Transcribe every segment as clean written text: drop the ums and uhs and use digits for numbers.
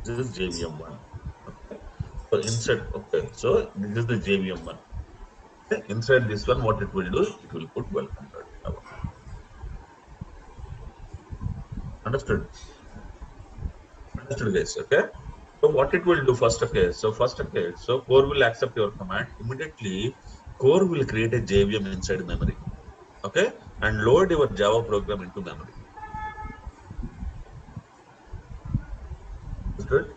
This is JVM1. Okay. So inside, okay, so this is the JVM1. Okay. Inside this one, what it will do, it will put welcome.java. Understood? Understood, guys. Okay. So what it will do first, okay. So core will accept your command. Immediately, core will create a JVM inside memory. Okay, and load your Java program into memory. Understood?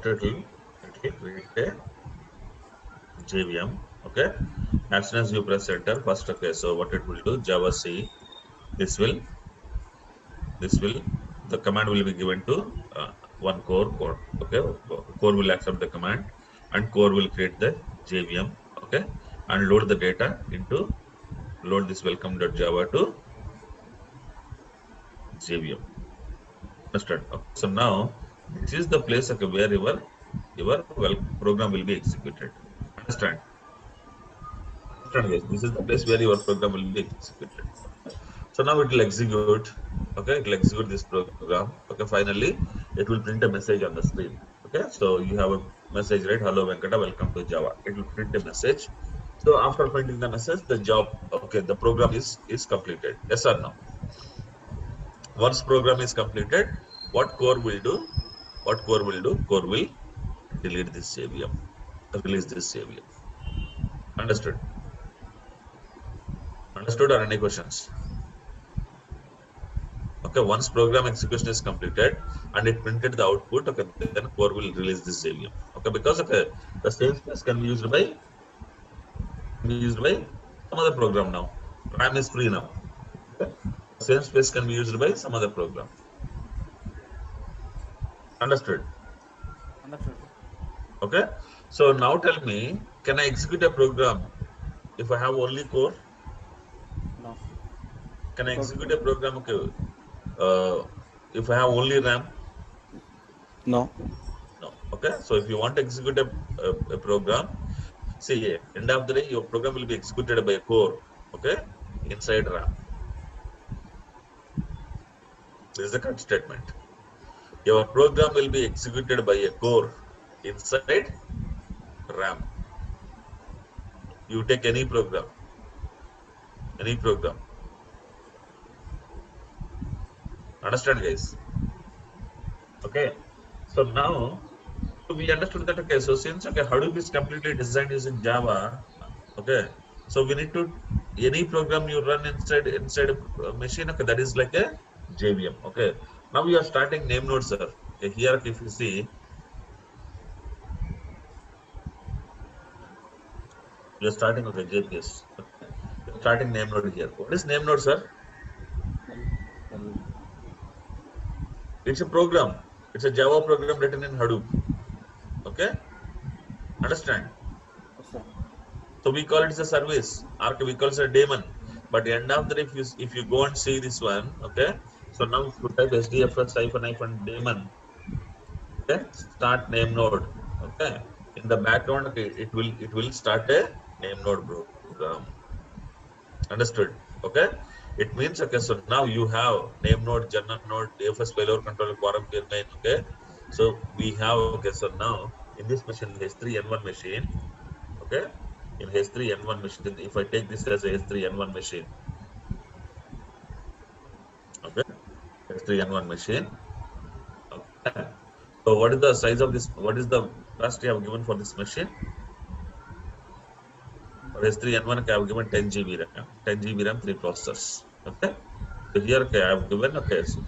It will create a JVM. Okay. As soon as you press enter, first, okay. So what it will do, Java C. This will the command will be given to one core. Okay, core will accept the command, and core will create the JVM. Okay, and load the data into load this welcome.java to JVM. Understand? Okay. So now this is the place, okay, where your program will be executed. Understand? Understand, guys? This is the place where your program will be executed. So now it will execute. Okay, it will execute this program. Okay, finally it will print a message on the screen. Okay, so you have a message, right? Hello Venkata, welcome to Java. It will print a message. So after printing the message, the job, okay, the program is completed. Yes or no? Once program is completed, what core will do? What core will do? Core will delete this JVM, release this JVM. Understood? Understood or any questions? Okay, once program execution is completed and it printed the output, okay, then core will release this JVM. Okay, because okay, the same space can be used by some other program now. RAM is free now. Okay, the same space can be used by some other program. Understood? Understood. Okay, so now tell me, can I execute a program if I have only core? No. Can I Without execute a program? Okay, if I have only RAM? no. No. Okay, so if you want to execute a program, see, end of the day, your program will be executed by a core, okay, inside RAM. This is the correct statement. Your program will be executed by a core inside RAM. You take any program. Understand, guys? Okay. So now, so we understood that, okay, so since, okay, Hadoop is completely designed using Java, okay, so we need to, any program you run inside a machine, okay, that is like a JVM. Okay, now we are starting name node, sir. Okay, here if you see, we are starting, okay, JPS. Okay, we are starting name node here. What is name node, sir? It's a program. It's a Java program written in Hadoop. Okay, understand? Yes, sir. So we call it as a service, or we call it a daemon. But end of the day, if you go and see this one, okay. So now if you type SDFS hyphen daemon, okay, start name node, okay. In the background, okay, it will start a name node program. Understood? Okay. It means, okay. So now you have name node, journal node, DFS failover controller, quorum peer main, okay. So we have, okay. So now in this machine, H3N1 machine, okay. In H3N1 machine, if I take this as a H3N1 machine, okay, H3N1 machine, okay. So what is the size of this? What is the capacity I have given for this machine? For H3N1, I have given 10 GB RAM, 10 GB RAM, 3 processors. Okay. So here, okay, I have given, okay, so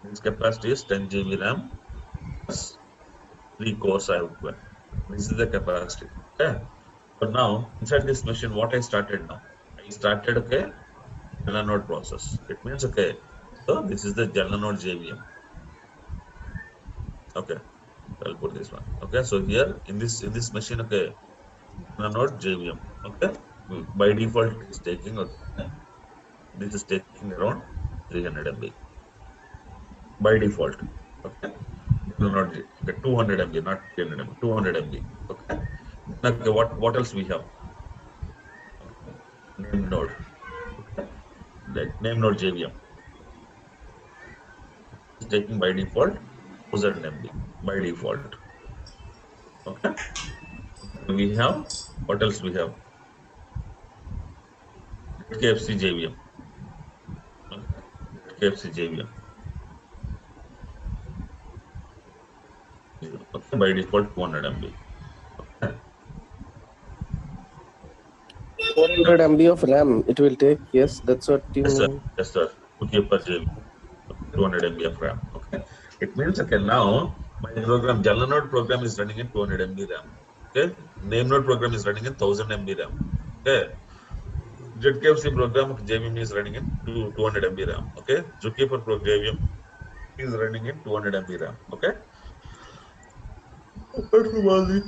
this capacity is 10 GB RAM plus 3 cores I have given. This is the capacity. Okay. So now inside this machine, what I started now? I started, okay, general node process. It means, okay, so this is the general node JVM. Okay, I'll put this one. Okay, so here in this machine, okay, general node JVM. Okay, by default it's taking, okay, this is taking around 300 MB by default. Okay, general node, okay, 200 MB, not 300 MB, 200 MB. Okay, okay, what else we have? Name node. Okay, name node JVM is taking by default 1000 MB by default. Okay. We have, what else we have? KFC JVM. Okay. KFC JVM. Okay. By default 200 MB. Okay. 400 MB of RAM it will take. Yes, that's what you Yes, sir. mean. Yes, sir. To keep per JVM. 200 MB of RAM. Okay. It means, okay, now my program, Java node program is running in 200 MB RAM. Okay. Name node program is running in 1000 MB RAM. Okay. ZKFC program JVM is running in 200 MB RAM. Okay. Zookeeper Pro JVM is running in 200 MB RAM. Okay. Apart from all this,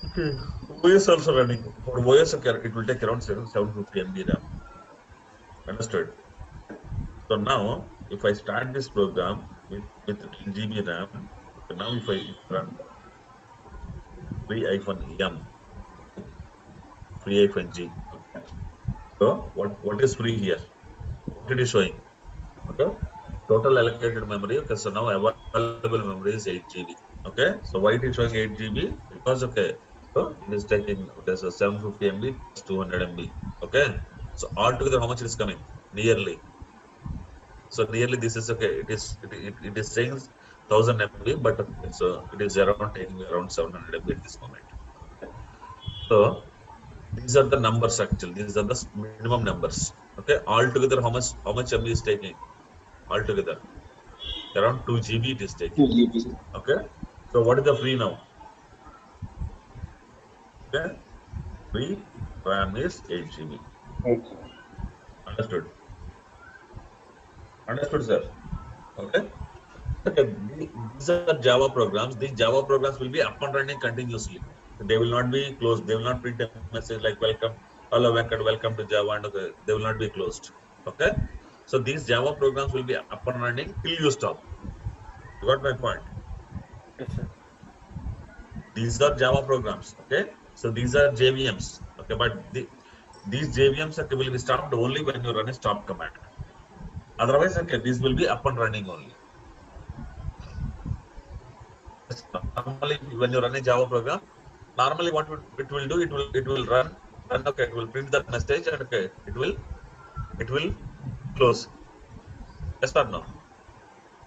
okay, OS also running. For OS, okay, it will take around 750 MB RAM. Understood? So now, if I start this program with 10 GB RAM, okay, now if I run free-m, free-g, okay. So what is free here? What it is showing? Okay. Total allocated memory. Okay. So now available memory is 8 GB. Okay. So why it is showing 8 GB? Because, okay, so it is taking, okay, so 750 MB plus 200 MB. Okay. So altogether, how much is coming? Nearly. So nearly this is, okay. It is saying 1000 MB, but okay, so it is around taking around 700 MB at this moment. Okay. So these are the numbers actually. These are the minimum numbers. Okay. Altogether, how much MB is taking? Altogether around 2 GB it is taking. Okay. So what is the free now? Okay. Free RAM is 8 GB. Understood? Understood, sir? Okay. Okay. These are Java programs. These Java programs will be up and running continuously. They will not be closed. They will not print a message like welcome, hello Venkat, welcome to Java, and okay, they will not be closed. Okay. So these Java programs will be up and running till you stop. You got my point? Yes, sir. These are Java programs. Okay. So these are JVMs. Okay. But these JVMs will be stopped only when you run a stop command. Otherwise, okay, these will be up and running only. Normally, when you run a Java program, normally what it will do, it will run, okay, it will print that message, and okay, it will close. Yes or no?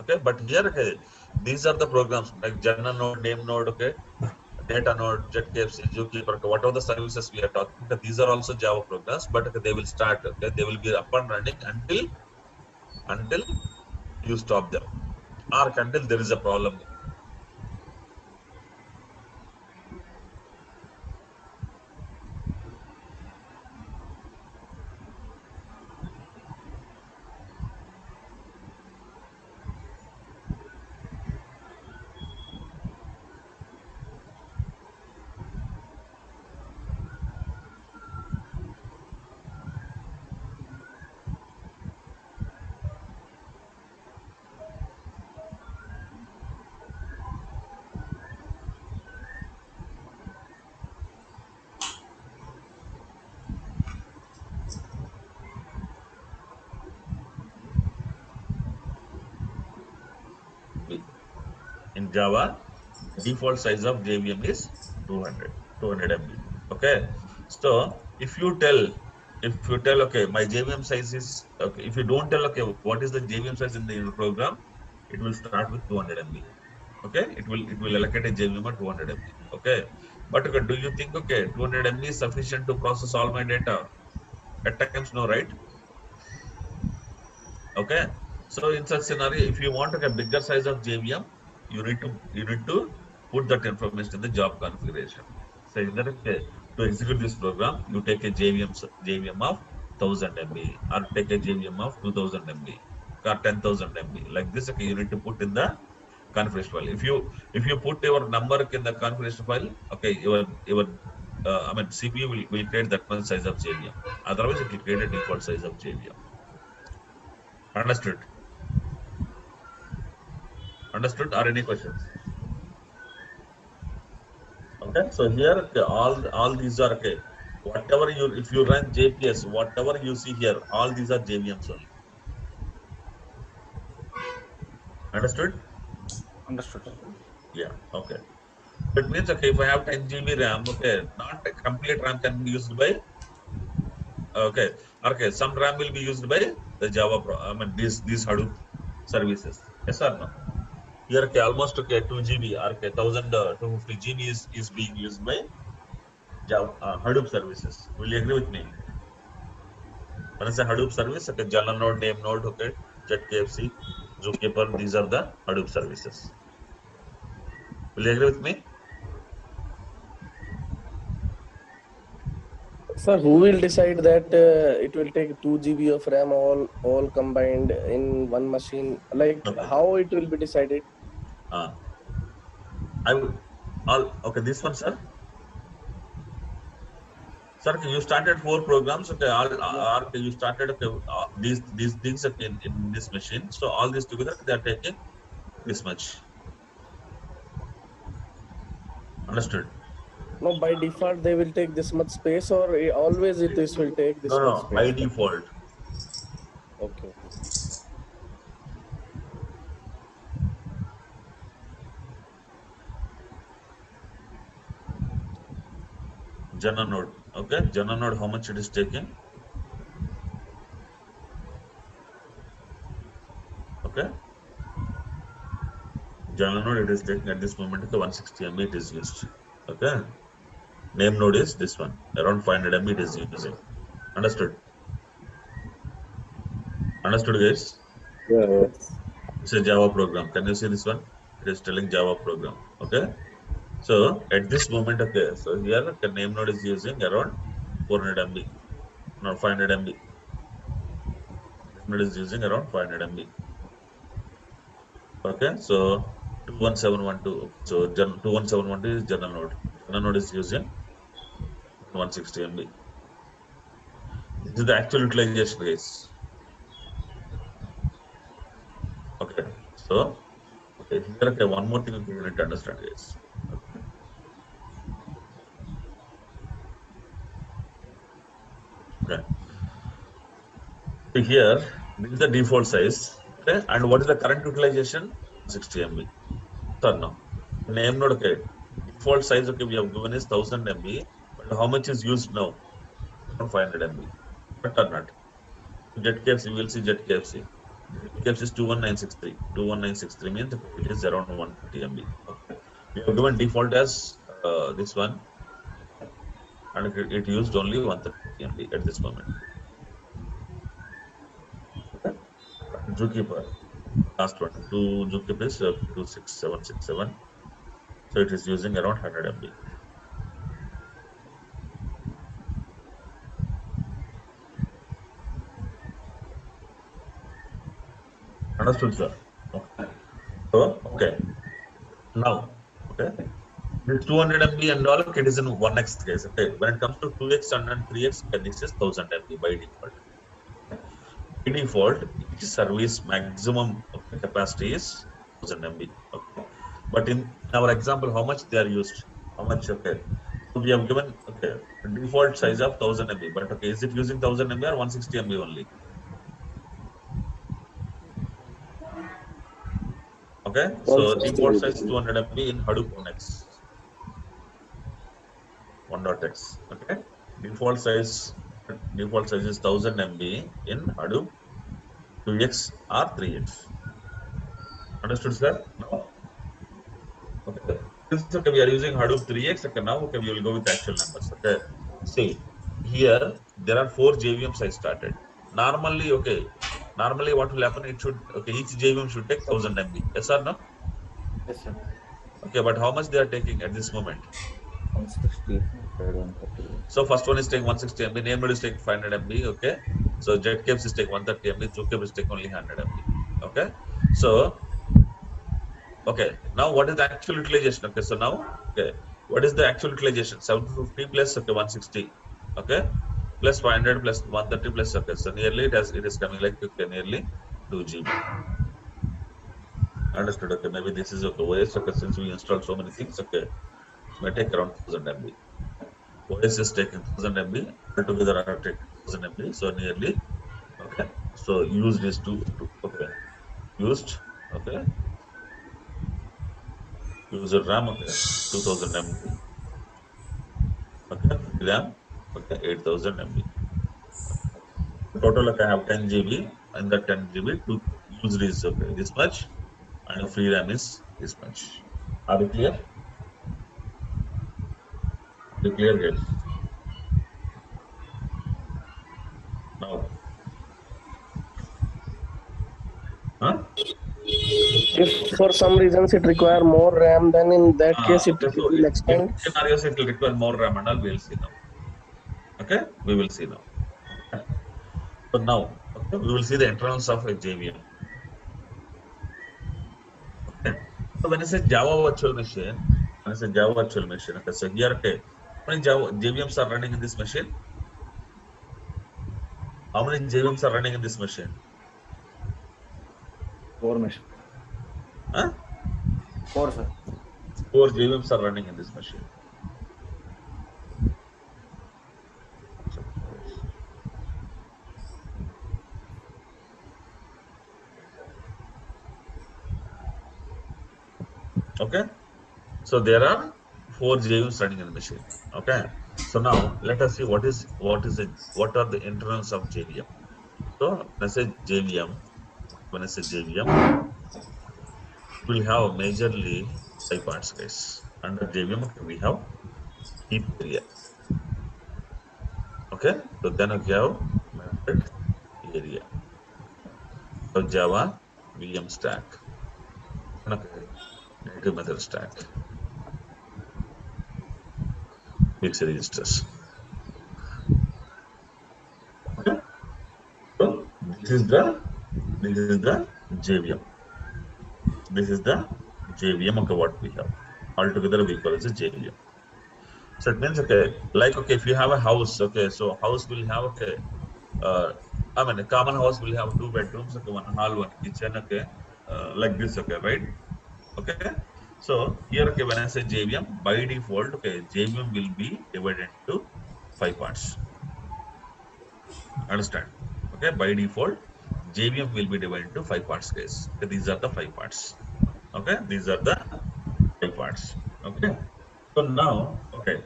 Okay. But here, okay, these are the programs like general node, name node, okay, data node, ZKFC, Zookeeper, okay, whatever the services we are talking, okay, these are also Java programs, but okay, they will start, okay, they will be up and running until you stop them, or until there is a problem. In Java, the default size of JVM is 200 MB. Okay. So if you tell, okay, my JVM size is, okay, if you don't tell, okay, what is the JVM size in the program, it will start with 200 MB. Okay. It will allocate a JVM at 200 MB. Okay. But okay, do you think, okay, 200 MB is sufficient to process all my data? At times, no, right? Okay. So in such scenario, if you want a bigger size of JVM, you need to put that information in the job configuration. Saying that, okay, to execute this program, you take a JVM of 1000 MB, or take a JVM of 2000 MB, or 10,000 MB. Like this, okay, you need to put in the configuration file. If you put your number in the configuration file, okay, your CPU will create that much size of JVM. Otherwise, it will create a default size of JVM. Understood? Understood? Or any questions? Okay. So here, okay, all these are, okay. Whatever if you run JPS, whatever you see here, all these are JVMs only. Understood? Understood, sir. Yeah, okay. That means, okay, if I have 10 GB RAM, okay, not a complete RAM can be used by, okay, okay, some RAM will be used by the Java, these Hadoop services. Yes or no? Here, okay, almost, okay, 2 GB or, okay, 1250 GB is being used by Java, Hadoop services. Will you agree with me? When I say Hadoop service, okay, journal node, name node, okay, ZKFC, Zookeeper, these are the Hadoop services. Will you agree with me? Sir, who will decide that it will take 2 GB of RAM all combined in one machine? Like Okay. how it will be decided? Uh, I will, all, okay, this one, sir. Sir, okay, you started 4 programs. Okay, okay, you started, okay, these things, okay, in this machine. So all these together, they are taking this much. Understood? No, by default they will take this much space, or always this will take No, this much no, by space. default. Okay. Jana node. Okay, Jana node, how much it is taking? Okay, Jana node it is taking at this moment. Okay, 160 MB it is used. Okay, name node is this one. Around 500 MB it is using. Understood? Understood, guys? Yeah. It's a Java program. Can you see this one? It is telling Java program. Okay. So at this moment, okay. So here the name node is using around 400 MB, no 500 MB. Name node is using around 500 MB. Okay. So 21712. So 21712 is general node. General node is using 160 MB. This is the actual utilization, guys. Okay. So okay, here okay, one more thing you need to understand, guys. Okay. So here, this is the default size. Okay. And what is the current utilization? 60 MB. So no. Name node, okay. Default size, okay, we have given is 1000 MB. But how much is used now? Around 500 MB. But or not? JetKFC, we will see JetKFC. JetKFC is 21963. 21963 means it is around 130 MB. Okay. We have given default as this one. And it used only 130 MB at this moment. Okay. Zookeeper. Last one. Zookeeper is 26767. So it is using around 100 MB. Understood, sir? Okay. So, okay. Now, okay. This 200 MB and all, okay, it is in 1x case. Okay. When it comes to 2x and 3x, okay, this is 1000 MB by default. By default, each service maximum capacity is 1000 MB. Okay. But in our example, how much they are used? How much? Okay. So we have given okay default size of 1000 MB. But okay, is it using 1000 MB or 160 MB only? Okay. So default 160. size 200 MB in Hadoop 1x. 1.x. Okay. Default size is 1000 MB in Hadoop 2x or 3x. Understood, sir? No. Okay. Since okay, we are using Hadoop 3x, okay, now okay, we will go with actual numbers. Okay. See, here there are 4 JVMs I started. Normally, okay. Normally, what will happen? It should okay, each JVM should take 1000 MB. Yes or no? Yes, sir. Okay, but how much they are taking at this moment? 160, 130. So first one is taking 160 MB, name node is taking 500 MB. Okay. So JetCaps is taking 130 MB, Zookeeper is taking only 100 MB. Okay. So okay, now what is the actual utilization? Okay, so now okay, what is the actual utilization? 750 plus okay 160. Okay, plus 500 plus 130 plus okay. So nearly it is coming like okay, nearly 2 GB. Understood? Okay, maybe this is okay. OS okay, since we installed so many things, okay, it may take around 1000 MB. OS is taking 1000 MB, altogether I have taken 1000 MB, so nearly okay. So used is okay, used okay, User RAM, okay, 2000 MB. Okay, RAM, okay, 8000 MB. Total, okay, I have 10 GB, and the 10 GB to used is okay this much, and the free RAM is this much. Are you clear? Are you clear, guys? Now, huh? If for some reasons it require more RAM, then in that case Okay, it so will in expand. scenarios it will require more RAM and all. We'll see now. Okay, we will see now. Okay. So now, okay, we will see the internals of a JVM. Okay. So when I say Java virtual machine, when I say Java virtual machine, okay, so here, okay, how many Java JVMs are running in this machine? How many JVMs are running in this machine? 4 machine. Huh? 4, sir. 4 JVMs are running in this machine. Okay. So there are 4 JVMs running in the machine. Okay. So now let us see what are the internals of JVM. So when I say JVM, when I say JVM, we'll have majorly 5 parts, guys. Under JVM, okay, we have heap area. Okay, so then we have method area. So Java VM stack. Okay, native method stack. Mix registers. Okay, so this is the JVM. This is the JVM. Okay, what we have altogether we call it a JVM. So it means okay, like okay, if you have a house, okay, so house will have okay. Uh, I mean, a common house will have 2 bedrooms, okay, 1 hall, 1 kitchen, okay, like this, okay, right? Okay. So here, okay, when I say JVM, by default, okay, JVM will be divided into 5 parts. Understand? Okay, by default, JVM will be divided into 5 parts, guys. Okay, these are the 5 parts. Okay, these are the 5 parts. Okay. So now, okay,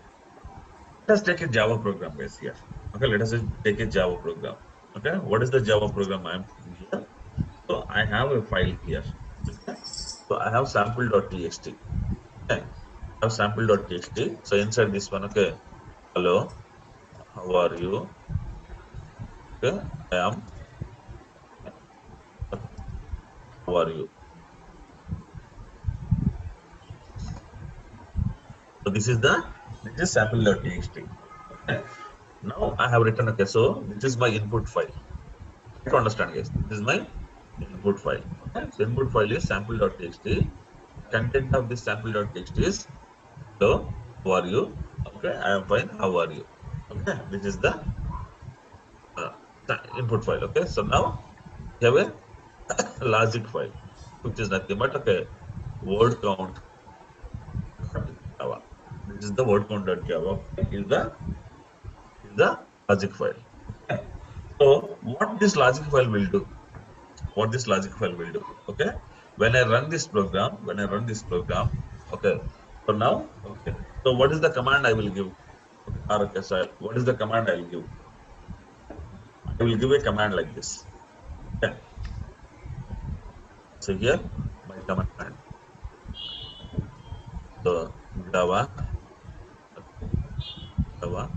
let us take a Java program, guys, here. Okay, let us take a Java program. Okay, what is the Java program I am taking here? So I have a file here. Okay. So I have sample.txt. Okay. I have sample.txt. So inside this one, okay. Hello, how are you? Okay. I am. How are you? So this is sample.txt. Okay. Now I have written, okay. So this is my input file. To understand, guys, this is my input file. Okay. So input file is sample.txt. Content of this sample.txt is hello, how are you? Okay, I am fine. How are you? Okay, this is the uh, input file. Okay, so now we have a logic file, which is nothing but okay, word count Java. This is the word count Java. Is the logic file. Okay. So what this logic file will do? What this logic file will do? Okay, when I run this program, okay. So now, okay. So what is the command I will give? Okay, okay, so what is the command I will give? I will give a command like this. Okay. So here my command. So Java, Java,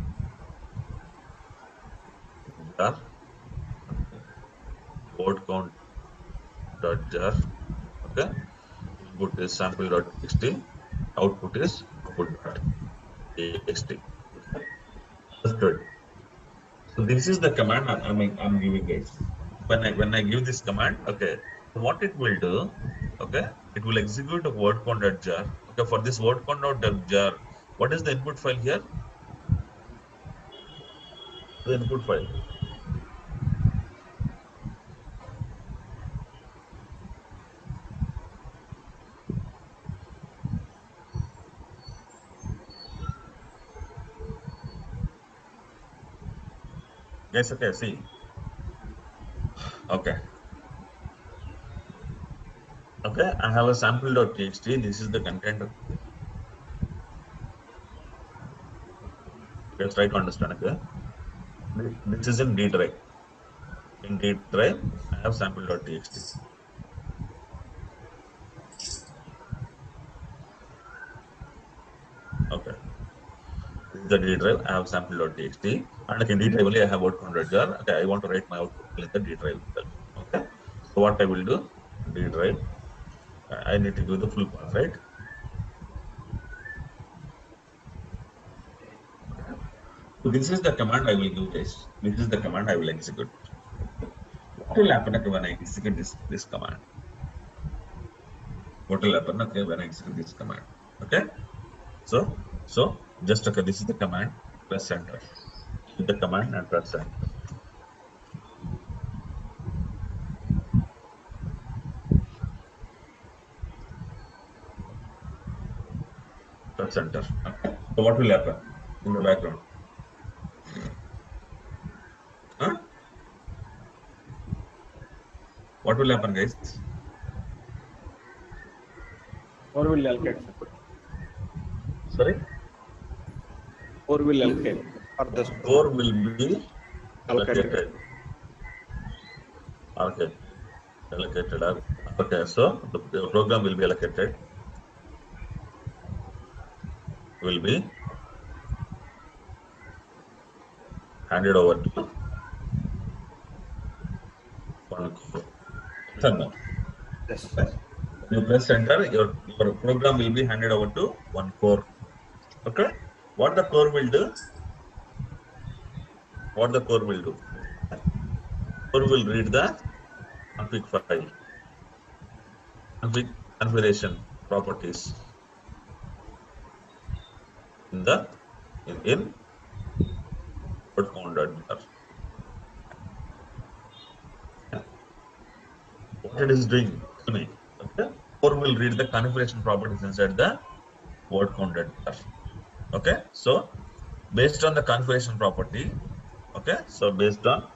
jar, word count dot jar. Okay. Input is sample dot txt. Output is output dot txt. Okay. Understood. So this is the command I'm giving, guys. When I give this command, okay, what it will do, okay, it will execute a word count dot jar. Okay, for this word count dot jar, what is the input file here? The input file. Yes, okay, see. Okay. Okay, I have a sample.txt. This is the content. Let's try to understand. Okay, this is in D drive. In D drive, I have sample.txt. Okay, this is the D drive. I have sample.txt, and in D drive only I have word counter jar. Okay, I want to write my output in the D drive itself. Okay, so what I will do, D drive. I need to give the full path, right? So this is the command I will give, guys. This is the command I will execute. What will happen when I execute this command? What will happen when I execute this command? Okay. So just okay. This is the command. Press enter. Hit the command and press enter. Press enter. Okay. So what will happen in the background? Huh? What will happen, guys? Or will allocate, sir. Sorry. Or will allocate. Or the Core will be allocated. allocated. Okay. Allocated. Okay. So the program will be allocated. Will be handed over to one core. No. Yes. You press enter, your program will be handed over to one core. Okay. What the core will do? What the core will do? Core will read the config file, configuration properties in the in word counter. What it is doing? Tell me. Okay. Core will read the configuration properties inside the word counter. Okay. So based on the configuration property, okay. So based on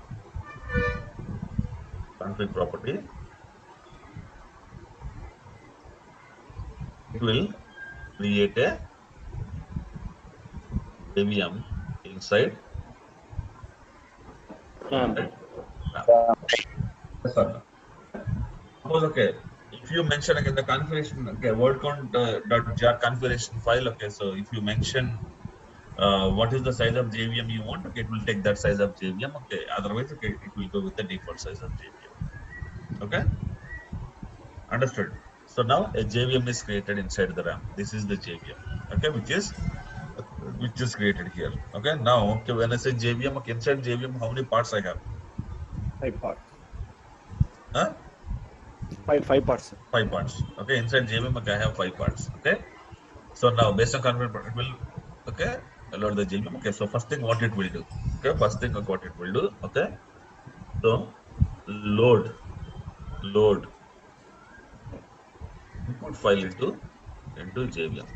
config property, it will create a JVM inside. Right? Yes or no? Suppose okay, if you mention again the configuration, okay, word count dot jar configuration file. Okay, so if you mention what is the size of JVM you want, okay, it will take that size of JVM. Okay, otherwise, okay, it will go with the default size of JVM. Okay, understood. So now a JVM is created inside the RAM. This is the JVM. Okay, which is created here. Okay, now okay, when I say JVM, okay, inside JVM, how many parts I have? 5 parts. Huh? 5 parts. 5 parts. Okay, inside JVM, okay, I have 5 parts. Okay, so now based on configuration, it will okay load the JVM. Okay, so first thing what it will do. Okay, first thing what it will do. Okay, so load input file into JVM.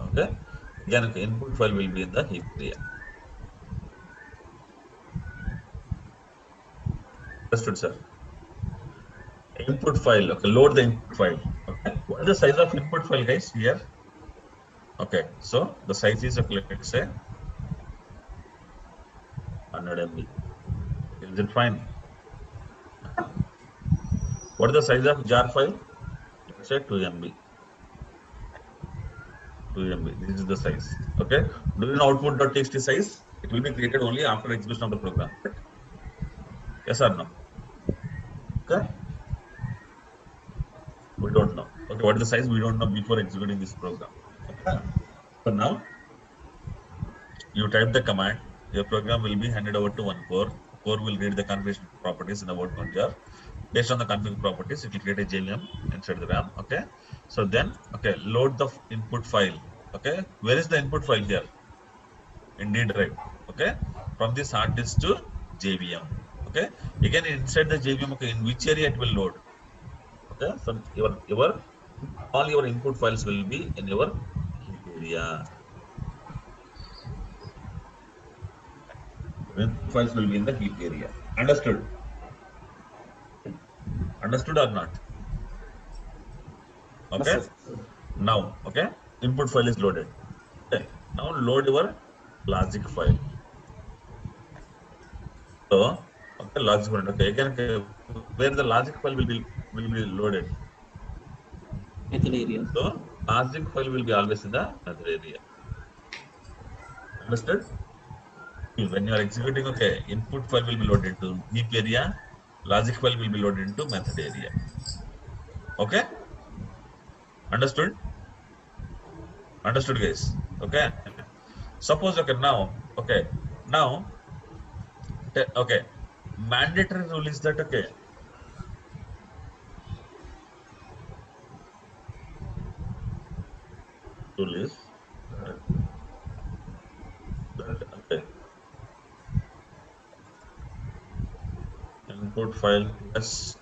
Okay, again okay, input file will be in the heap area. Understood, sir? Input file. Okay, load the input file. Okay, what is the size of input file, guys? Here. Okay, so the size is okay, let's say 100 MB. Is it fine? What is the size of jar file? Let's say 2 MB. 2 MB. This is the size. Okay. Do you know output.txt size? It will be created only after execution of the program. Yes or no? Okay. We don't know. Okay. What is the size? We don't know before executing this program. Okay. So now you type the command. Your program will be handed over to one core. Core will read the configuration properties in the word count jar. Based on the config properties, it will create a JVM inside the RAM. Okay. So then, okay, load the input file. Okay. Where is the input file here? In D drive. Okay. From this hard disk to JVM. Okay. Again, inside the JVM, okay, in which area it will load? Okay. So your all your input files will be in your heap area. Your input files will be in the heap area. Understood? Understood or not? Okay. Yes, sir. Now, okay, input file is loaded. Okay. Now load your logic file. So, okay, logic file. Okay, again, okay, where the logic file will be loaded. method area. So, logic file will be always in the method area. Understood? When you are executing, okay, input file will be loaded to heap area, logic file will be loaded into method area. Okay? Understood? Understood, guys? Okay. Suppose, okay, now, okay, mandatory rule is that, okay, rule is that, okay, input file plus,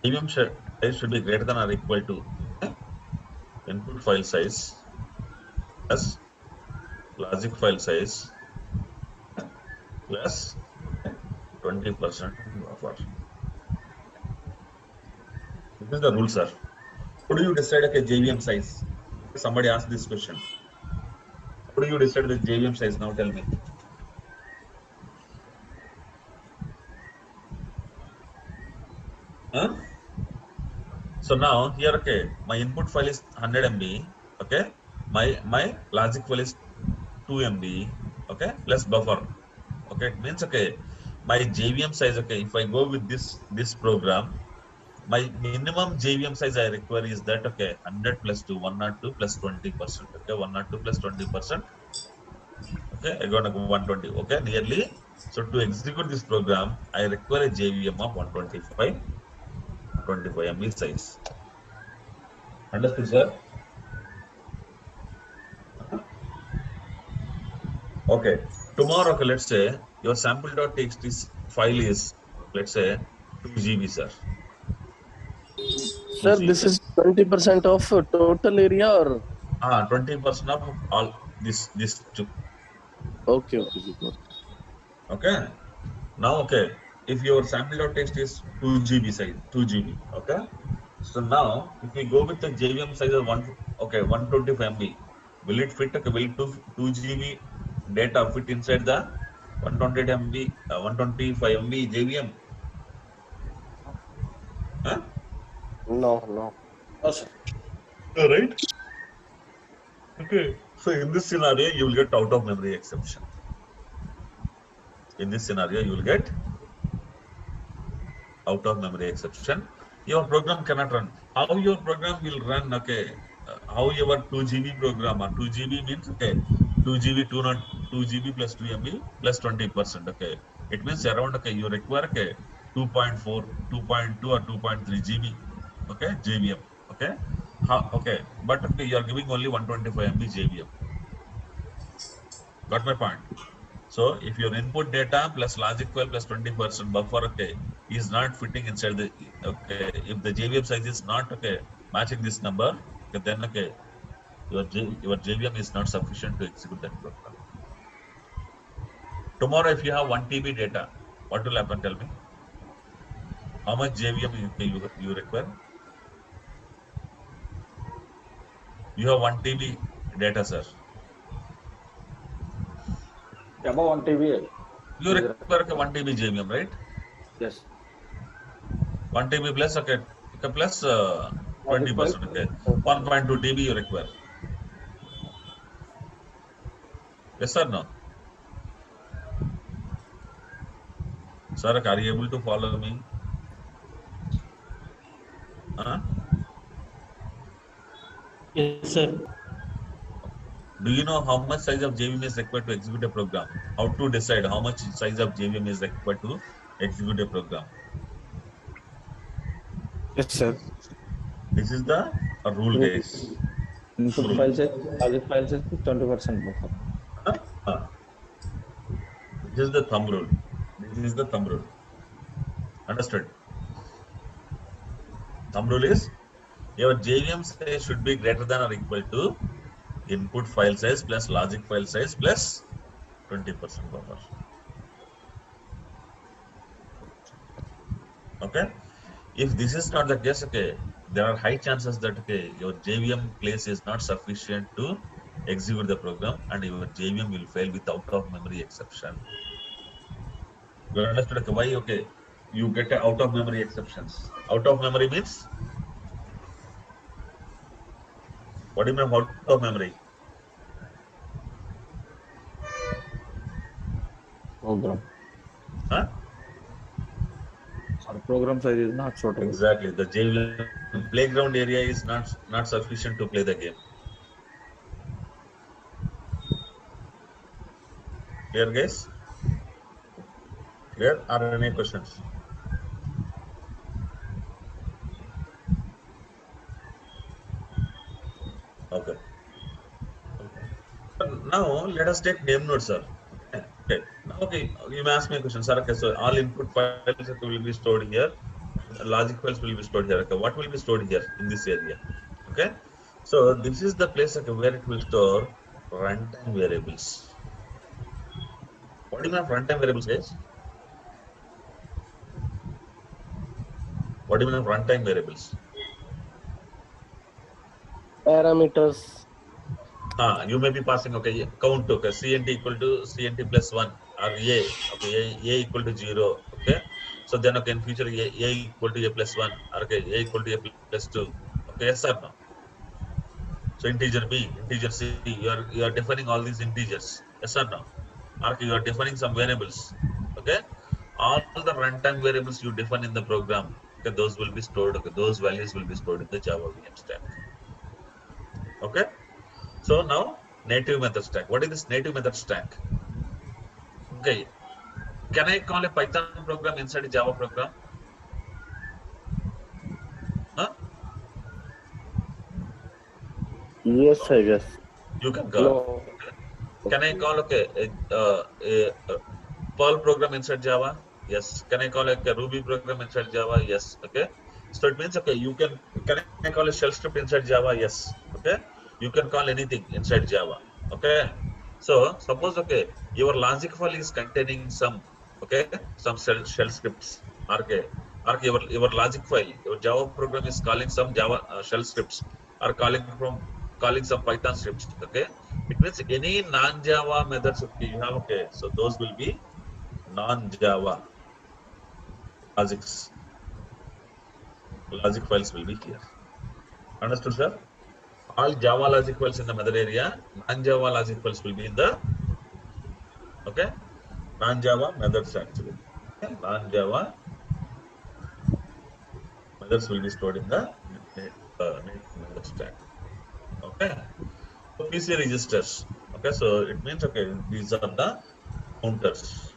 JVM size should be greater than or equal to input file size plus logic file size plus 20% buffer. This is the rule, sir. How do you decide a JVM size? Somebody asked this question. How do you decide the JVM size? Now tell me. Huh? So now here, okay, my input file is 100 MB. Okay, my logic file is 2 MB. Okay, plus buffer. Okay, it means, okay, my JVM size. Okay, if I go with this program, my minimum JVM size I require is that, okay, 100 plus 2, 102 plus 20%. Okay, 102 plus 20%. Okay, I got 120. Okay, nearly. So to execute this program, I require a JVM of 125 MB size. Understood, sir? Okay. Tomorrow, okay, let's say your sample.txt file is, let's say, 2 GB, sir. 2 Sir, GB. this is 20% of total area or? 20% of all this two. Okay. Okay. Now, okay, if your sample.txt is 2 GB size, 2 GB, okay. So now, if we go with the JVM size of 125 MB, will it fit? Okay, will 2 GB data fit inside the 128 MB, 125 MB JVM? Huh? No. No, sir. Right? Okay. So in this scenario, you will get out of memory exception. In this scenario, you will get out of memory exception. Your program cannot run. How your program will run? Okay, how your 2 GB program or 2 GB means, okay, 2 GB 2 GB plus 2 MB plus 20%. Okay, it means around, okay, you require, okay, 2.4, 2.2 or 2.3 GB. Okay, JVM. Okay, okay, but okay, you are giving only 125 MB JVM. Got my point? So if your input data plus logic file plus 20% buffer, okay, is not fitting inside the, okay, if the JVM size is not, okay, matching this number, okay, then, okay, your JVM is not sufficient to execute that program. Tomorrow, if you have 1 TB data, what will happen? Tell me. How much JVM you require? You have 1 TB data, sir. Above 1 TB. You require, okay, 1 TB JVM, right? Yes. 1 TB plus, okay, plus Logic file. 20%, okay. 1.2 TB you require. Yes or no? Sir, are you able to follow me? Huh? Yes, sir. Do you know how much size of JVM is required to execute a program? How to decide how much size of JVM is required to execute a program? Yes, sir. This is the rule, guys. Input Rule. file size, logic file size, 20% buffer. Huh? Huh. This is the thumb rule. This is the thumb rule. Understood? Thumb rule is Your JVM size should be greater than or equal to input file size plus logic file size plus 20% buffer. Okay. If this is not the case, okay, there are high chances that okay, your JVM place is not sufficient to execute the program, and your JVM will fail with out of memory exception. You understood? Okay, why? Okay, you get a out of memory exceptions. Out of memory means what do you mean out of memory? Program. Huh? Our program size is not suitable. Exactly. The JVM playground area is not sufficient to play the game. Clear, guys? Clear? Are there any questions? Okay. Now let us take name node, sir. Okay. Now, okay, you may ask me a question, sir. Okay, so all input files will be stored here. Logic files will be stored here. Okay, what will be stored here in this area? Okay, so this is the place okay, where it will store runtime variables. What do you mean of runtime variables, guys? What do you mean of runtime variables? Parameters. You may be passing okay count okay CNT equal to CNT plus 1 or A equal to 0. Okay, so then okay in future A equal to A plus 1 or okay A equal to A plus 2. Okay, yes or no? So integer B, integer C, you are defining all these integers. Yes or no? Or you are defining some variables. Okay, all the runtime variables you define in the program. Okay, those will be stored. Okay, those values will be stored in the Java VM stack. Okay, so now native method stack. What is this native method stack? Okay, can I call a Python program inside a Java program? Huh? Yes, I guess. You can call. No. Can I call okay a Perl program inside Java? Yes. Can I call like a Ruby program inside Java? Yes. Okay. So it means okay, can I call a shell script inside Java? Yes. Okay. You can call anything inside Java. Okay. So suppose okay, your logic file is containing some okay some shell scripts. Okay. Okay, your logic file, your Java program is calling some Java shell scripts or calling some Python scripts. Okay. It means any non-Java methods okay, you have okay. So those will be non-Java logics. Logic files will be here. Understood, sir? All Java logic files in the mother area, non-Java logic files will be in the okay non-Java methods actually. Okay? Non-Java methods will be stored in the method stack. Okay. So PC registers. Okay, so it means okay these are the counters.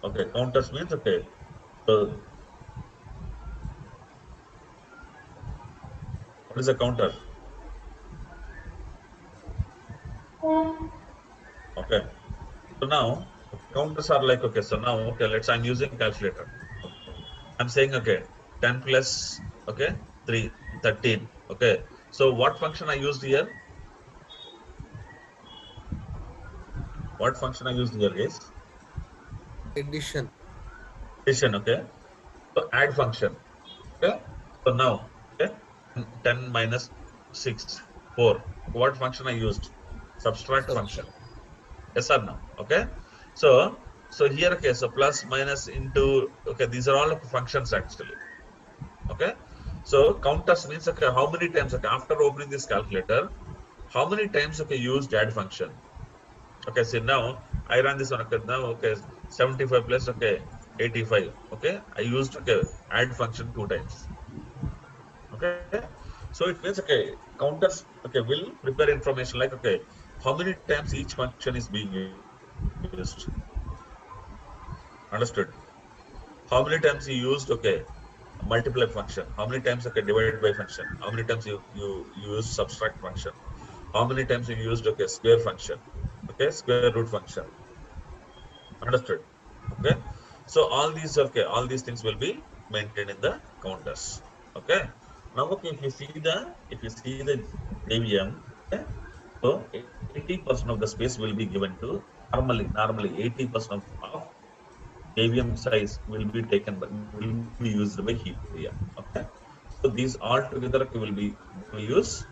Okay, counters means okay. So what is a counter? Okay. So now counters are like okay. So now okay, I'm using calculator. I'm saying okay, 10 plus okay 3 13. Okay. So what function I used here? What function I used here is Addition. addition. Okay. So add function. Okay. So now okay 10 minus 6 4. What function I used? Subtract function. Yes or no? Okay. So here okay. So plus minus into okay. These are all functions actually. Okay. So counters means okay. How many times okay after opening this calculator? How many times okay used add function? Okay. So now I run this one okay. Now okay 75 plus okay 85. Okay. I used okay add function 2 times. Okay. So it means okay counters okay will prepare information like okay how many times each function is being used. Understood? How many times you used okay multiply function? How many times okay divide by function? How many times you use subtract function? How many times you used okay square function? Okay, square root function. Understood? Okay. So all these okay, all these things will be maintained in the counters. Okay. Now, okay, if you see the JVM, okay, so 80% of the space will be given to normally 80% of JVM size will be taken by will be used by heap area. Okay, so these all together will be they will use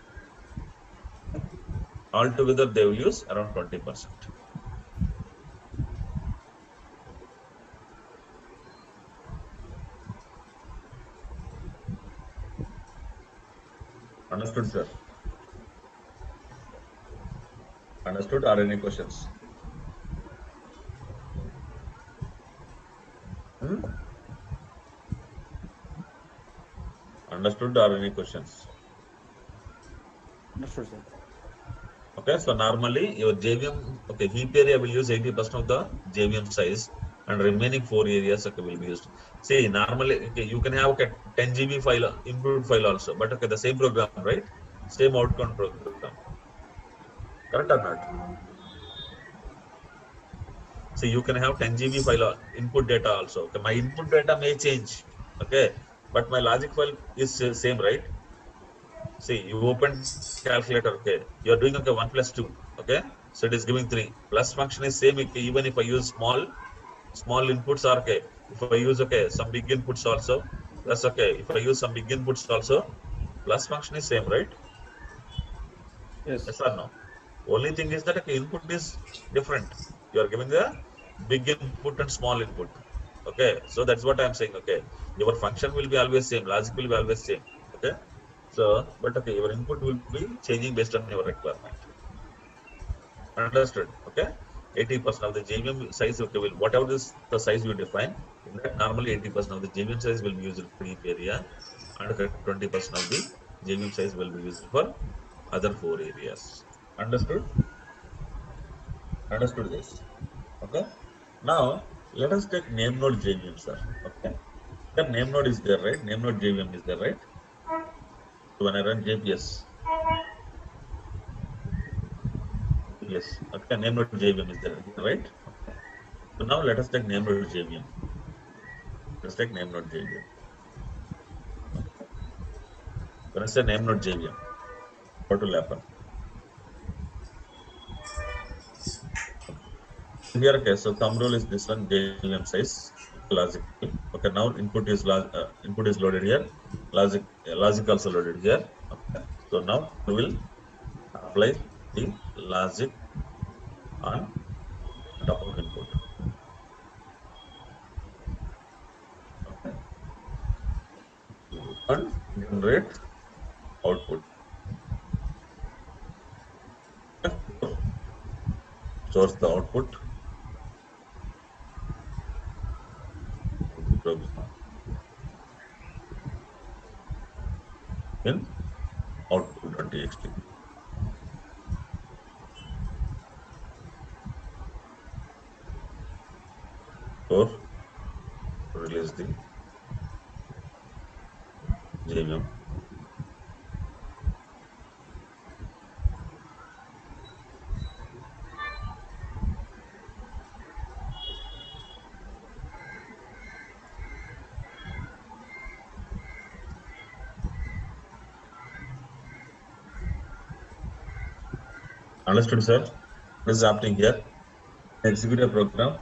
altogether they will use around 20%. Understood, sir? Understood? Are any questions? Hmm? Understood? Are any questions? Understood, sir. Okay, so normally your JVM, okay, heap area will use 80% of the JVM size, and remaining 4 areas okay, will be used. See, normally okay, you can have okay, 10 GB file, input file also, but okay, the same program, right? Same outcome program. Correct or not? So you can have 10 GB file input data also. Okay, my input data may change. Okay, but my logic file is same, right? See, you open calculator. Okay, you are doing okay 1 plus 2. Okay, so it is giving 3. Plus function is same. Okay, even if I use small inputs are okay. If I use okay some big inputs also. Plus okay, if I use some big inputs also, plus function is same, right? Yes. Yes or no? Only thing is that okay, input is different. You are giving a big input and small input. Okay, so that's what I'm saying. Okay, your function will be always same, logic will be always same. Okay, so but okay, your input will be changing based on your requirement. Understood? Okay, 80% of the JVM size. Okay, will whatever is the size you define, in that normally 80% of the JVM size will be used for heap area, and okay, 20% of the JVM size will be used for other 4 areas. Understood? Understood this. Okay. Now let us take name node JVM, sir. Okay. That name node is there, right? Name node JVM is there, right? So when I run JPS, okay, name node JVM is there, right? Okay. So now let us take name node JVM. Let's take name node JVM. Okay. When I say name node JVM, what will happen? Here, okay, so thumb rule is this one JVM size, logically. Okay, now input is loaded here, logic also loaded here. Okay, so now we will apply the logic on top of input. Okay, and generate output. Okay, stores the output of the program in output.txt. Or release the JVM. Understood, sir? What is happening here? Execute a program.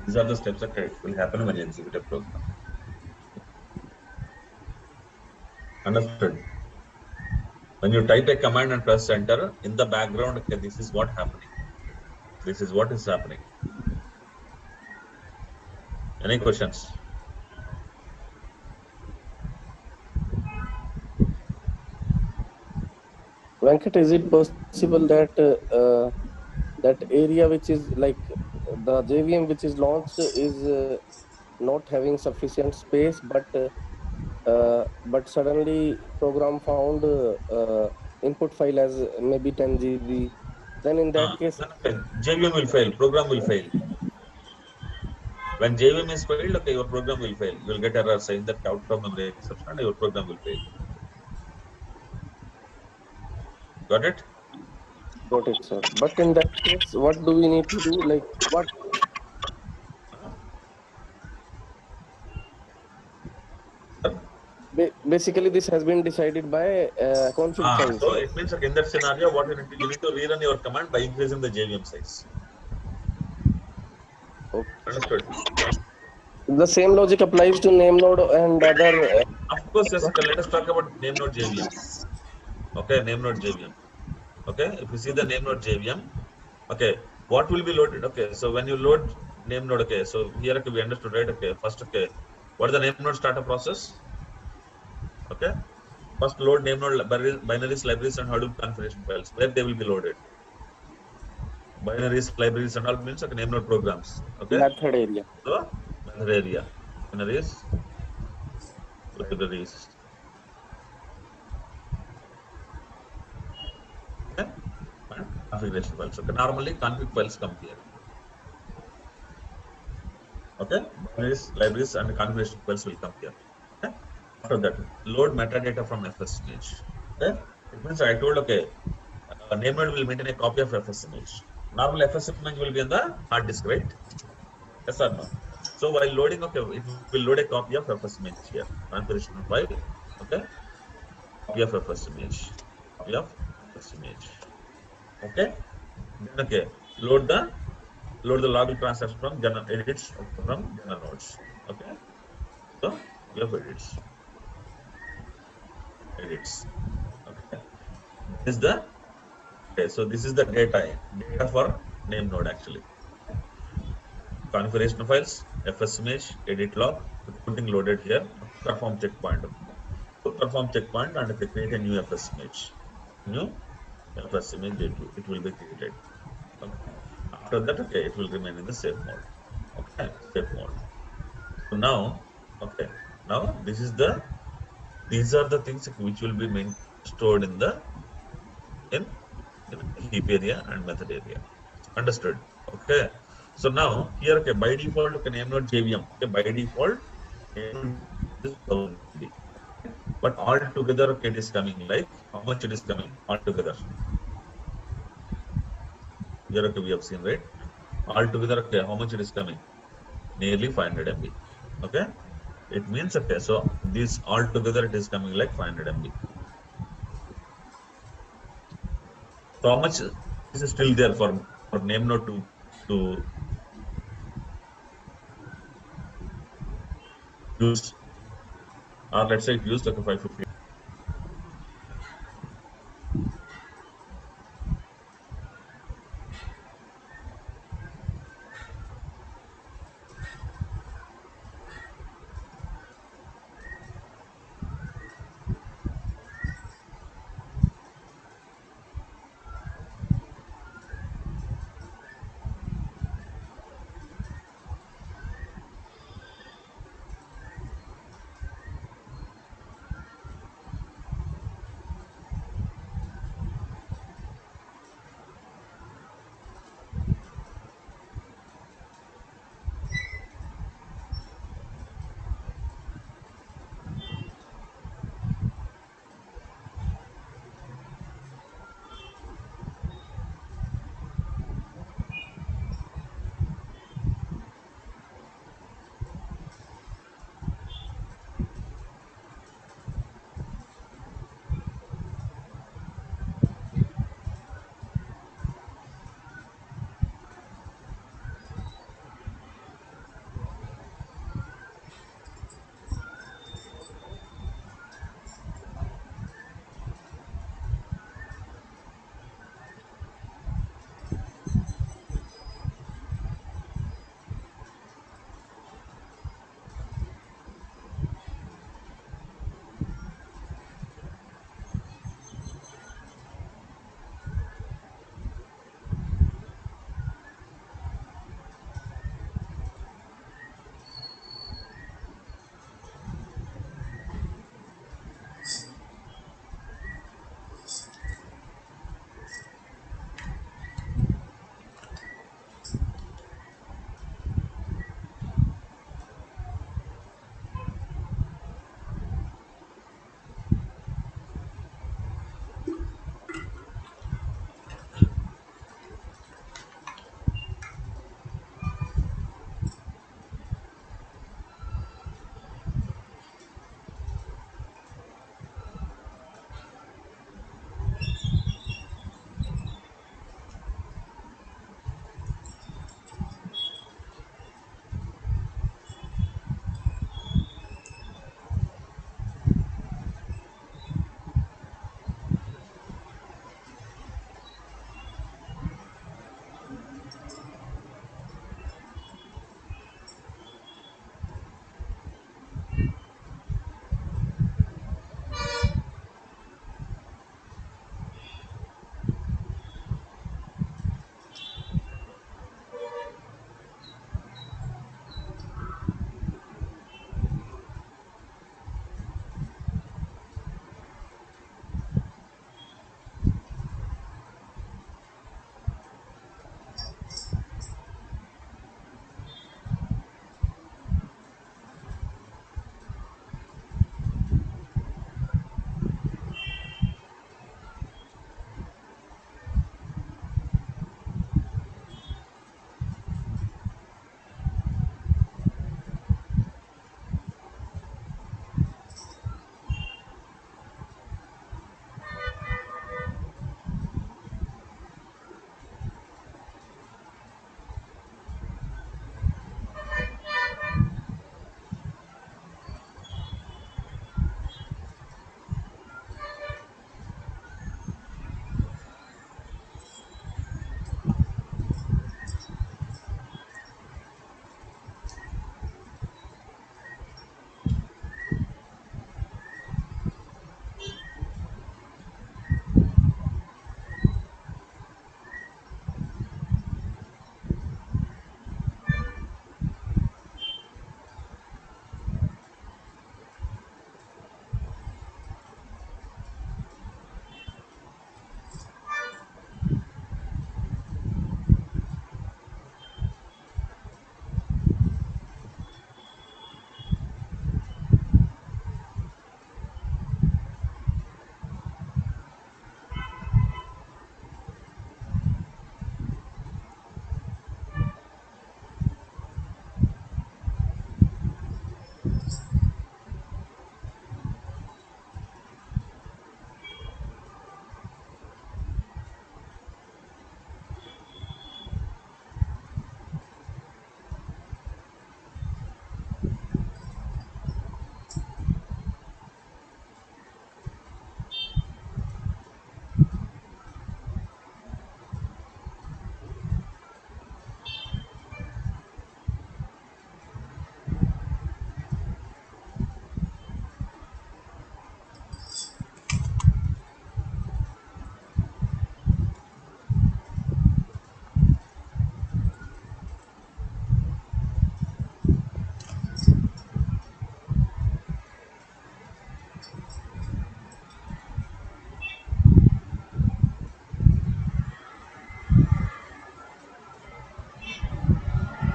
These are the steps that will happen when you execute a program. Understood? When you type a command and press enter, in the background, okay, this is what happening. This is what is happening. Any questions? Venkat, is it possible that that area which is like the JVM which is launched is not having sufficient space, but suddenly program found input file as maybe 10 GB. Then in that case, Then okay, JVM will fail, program will fail. When JVM is failed, okay, your program will fail. You will get error saying that out of memory exception and your program will fail. Got it? got it, sir. But in that case, what do we need to do? Like what basically this has been decided by config files. So it means in that scenario, what you need to rerun your command by increasing the JVM size. Okay. Understood? The same logic applies to name node and other. Of course, yes. Okay, let us talk about name node JVM. Okay, name node JVM. Okay, if you see the name node JVM, okay, what will be loaded? Okay, so when you load name node, okay, so here okay, we understood, right? Okay, first, okay, what is the name node startup process? Okay, first load name node binaries, libraries, and Hadoop configuration files where they will be loaded. Binaries, libraries, and all means okay, name node programs. Okay, Method area. so method area, binaries, libraries. Okay, and configuration files. Okay, normally config files come here. Okay, binaries, libraries, and configuration files will come here. Okay, after that, load metadata from FS image. Okay, it means I told okay, name node will maintain a copy of FS image. Normally, FS image will be in the hard disk, right? Yes or no? So while loading, okay, it will load a copy of FS image here. Configuration file, okay, copy of FS image, copy of FS image. Okay, then okay, load the login transaction from general edits from general nodes. Okay, so we have edits. Okay, this is the okay. So this is the data for name node actually. Configuration files, FS image, edit log, counting loaded here, perform checkpoint. Perform checkpoint and create a new FS image. New FS image it will be created. Okay. After that, okay, it will remain in the safe mode. Okay, safe mode. So now, okay, now these are the things which will be stored in the in, in heap area and method area. Understood? Okay. So now here, okay, by default, okay, name node JVM. Okay, by default, name node is 1000 MB. But all together, okay, it is coming like how much it is coming all together. Here, okay, we have seen, right? All together, okay, how much it is coming? Nearly 500 MB. Okay. It means, okay, so this all together, it is coming like 500 MB. So how much is still there for name node to use, or let's say it used like a 550.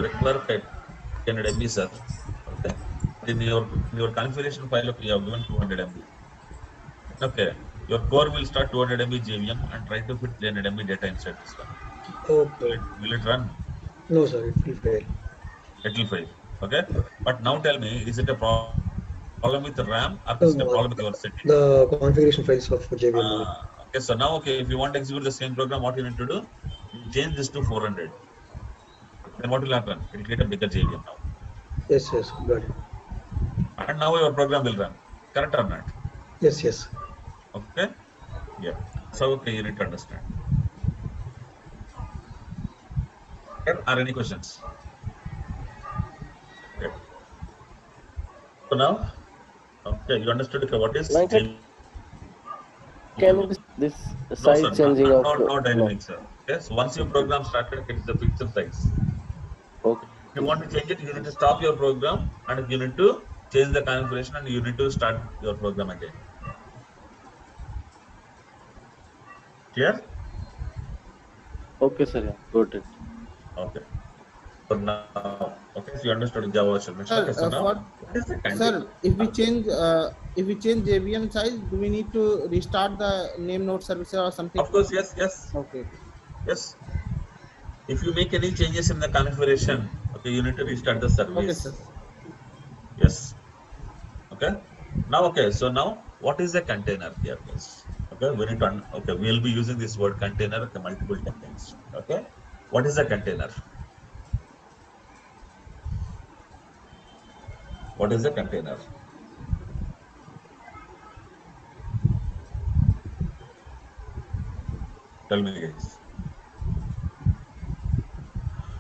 require 800 MB, sir. Okay. In your configuration file, okay, you have given 200 MB. Okay. Your core will start 200 MB JVM and try to fit 300 MB data inside this one. Okay. Will it run? No, sir, it will fail. It will fail. Okay. But now tell me, is it a problem with the RAM or is it a No, problem with your setting? the configuration files of JVM only. Okay. So now, okay, if you want to execute the same program, what you need to do? You change this to 400. Then what will happen? It will create a bigger JVM now. Yes, yes, got it. And now your program will run. Correct or not? Yes, yes. Okay. Yeah. So okay, you need to understand. Are any questions? Okay. So now, okay, you understood, okay, what is Like, JVM? can this No, size sir, changing of not dynamic, sir. Okay, so once your program started, it is a fixed size. Okay. If you want to change it, you need to stop your program and you need to change the configuration and you need to start your program again. Clear? Okay, sir. Yeah, got it. Okay. So now, okay, so you understood Java version. Sir, Okay, so now, what is the content? sir, if we change JVM size, do we need to restart the name node service or something? Of course, yes, yes. Okay. Yes. If you make any changes in the configuration, okay, you need to restart the service. Okay, sir. Yes. Okay. Now, okay. So now, what is a container here, guys? Okay, we need to. Okay, we will be using this word container okay, multiple times. Okay. What is a container? What is a container? Tell me, guys.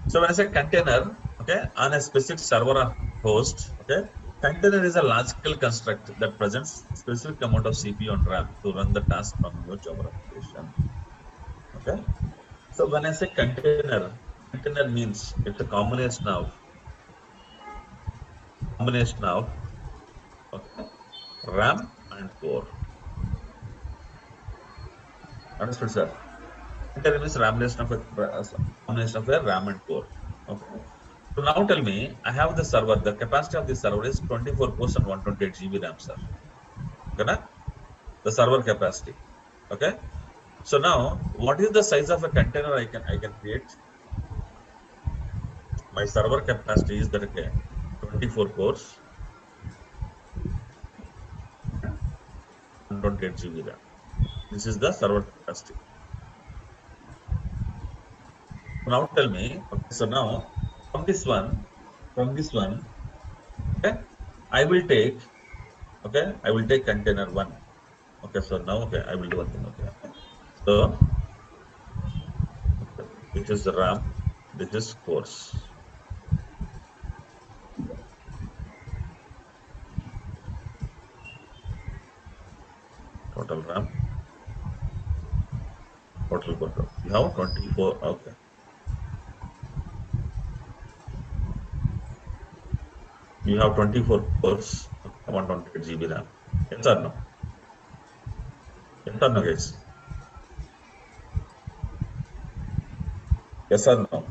So when I say container, okay, on a specific server or host, okay, container is a logical construct that presents specific amount of CPU and RAM to run the task from your Java application. Okay. So when I say container means it's a combination of okay, RAM and core. Understood, sir? Container means combination of a RAM and core. Okay. So now tell me, I have the server. The capacity of the server is 24 cores and 128 GB RAM, sir. Okay, the server capacity. Okay. So now, what is the size of a container I can create? My server capacity is that okay, 24 cores, 128 GB RAM. This is the server capacity. Now tell me, okay, so now from this one, okay, I will take container one. Okay, so now okay, I will do one thing. Okay, so this is the RAM, this is cores. Total RAM, total core. You have 24. Okay. You have 24 cores, 128 GB RAM. Yes or no? Yes or no, guys? Yes or no?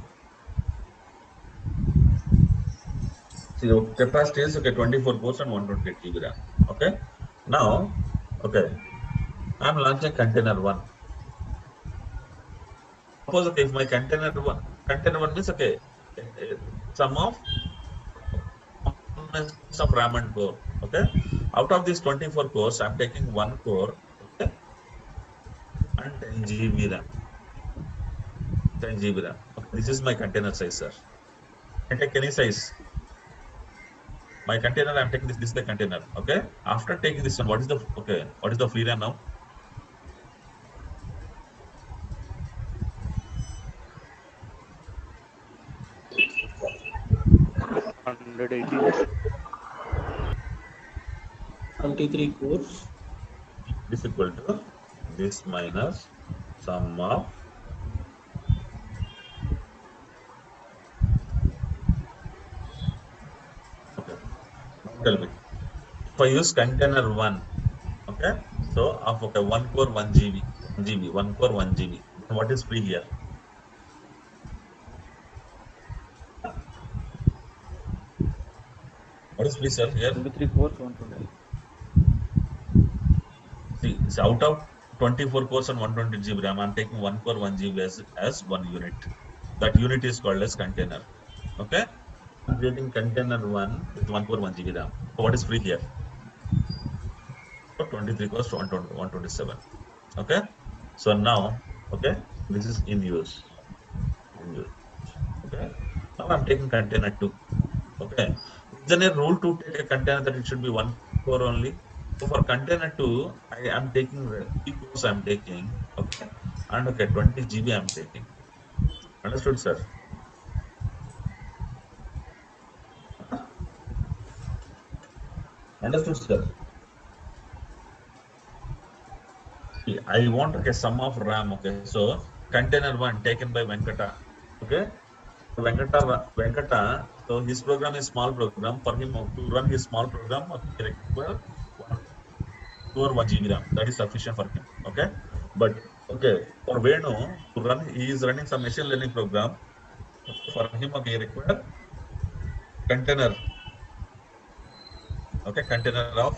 So your capacity is okay, 24 cores and 128 GB RAM. Okay. Now, okay, I'm launching container one. Suppose okay, if my container one means okay, sum of RAM and core. Okay. Out of these 24 cores, I'm taking one core, okay, and 10 GB RAM. 10 GB RAM. Okay, this is my container size, sir. I take any size. My container, I'm taking this is the container. Okay. After taking this one, what is the free RAM now? $180. 23 cores. This is equal to this minus sum of okay. Now tell me. If I use container one, okay, so of okay, one core 1 GB, one core 1 GB. What is free here? What is free, sir? Here, 23 cores, 120. see, so out of 24 cores and 120 GB RAM, I'm taking 1 core 1 GB as 1 unit. That unit is called as container. Okay, I'm getting container 1 with 1 core 1 GB RAM. So what is free here? So 23 cores to 127. Okay, so now, okay, this is in use. Okay, now I'm taking container 2. Okay, is there a rule to take a container that it should be 1 core only? So for container 2, I am taking 3 cores I'm taking, okay, and okay, 20 GB I'm taking. Understood, sir? Understood, sir? See, I want a sum of RAM, okay, so container 1 taken by Venkata, okay? Venkata, so his program is small program. For him to run his small program, he require 1 core 1 GB RAM. That is sufficient for him. Okay. But okay, for Venu to run, he is running some machine learning program. For him, okay, he require container. Okay, container of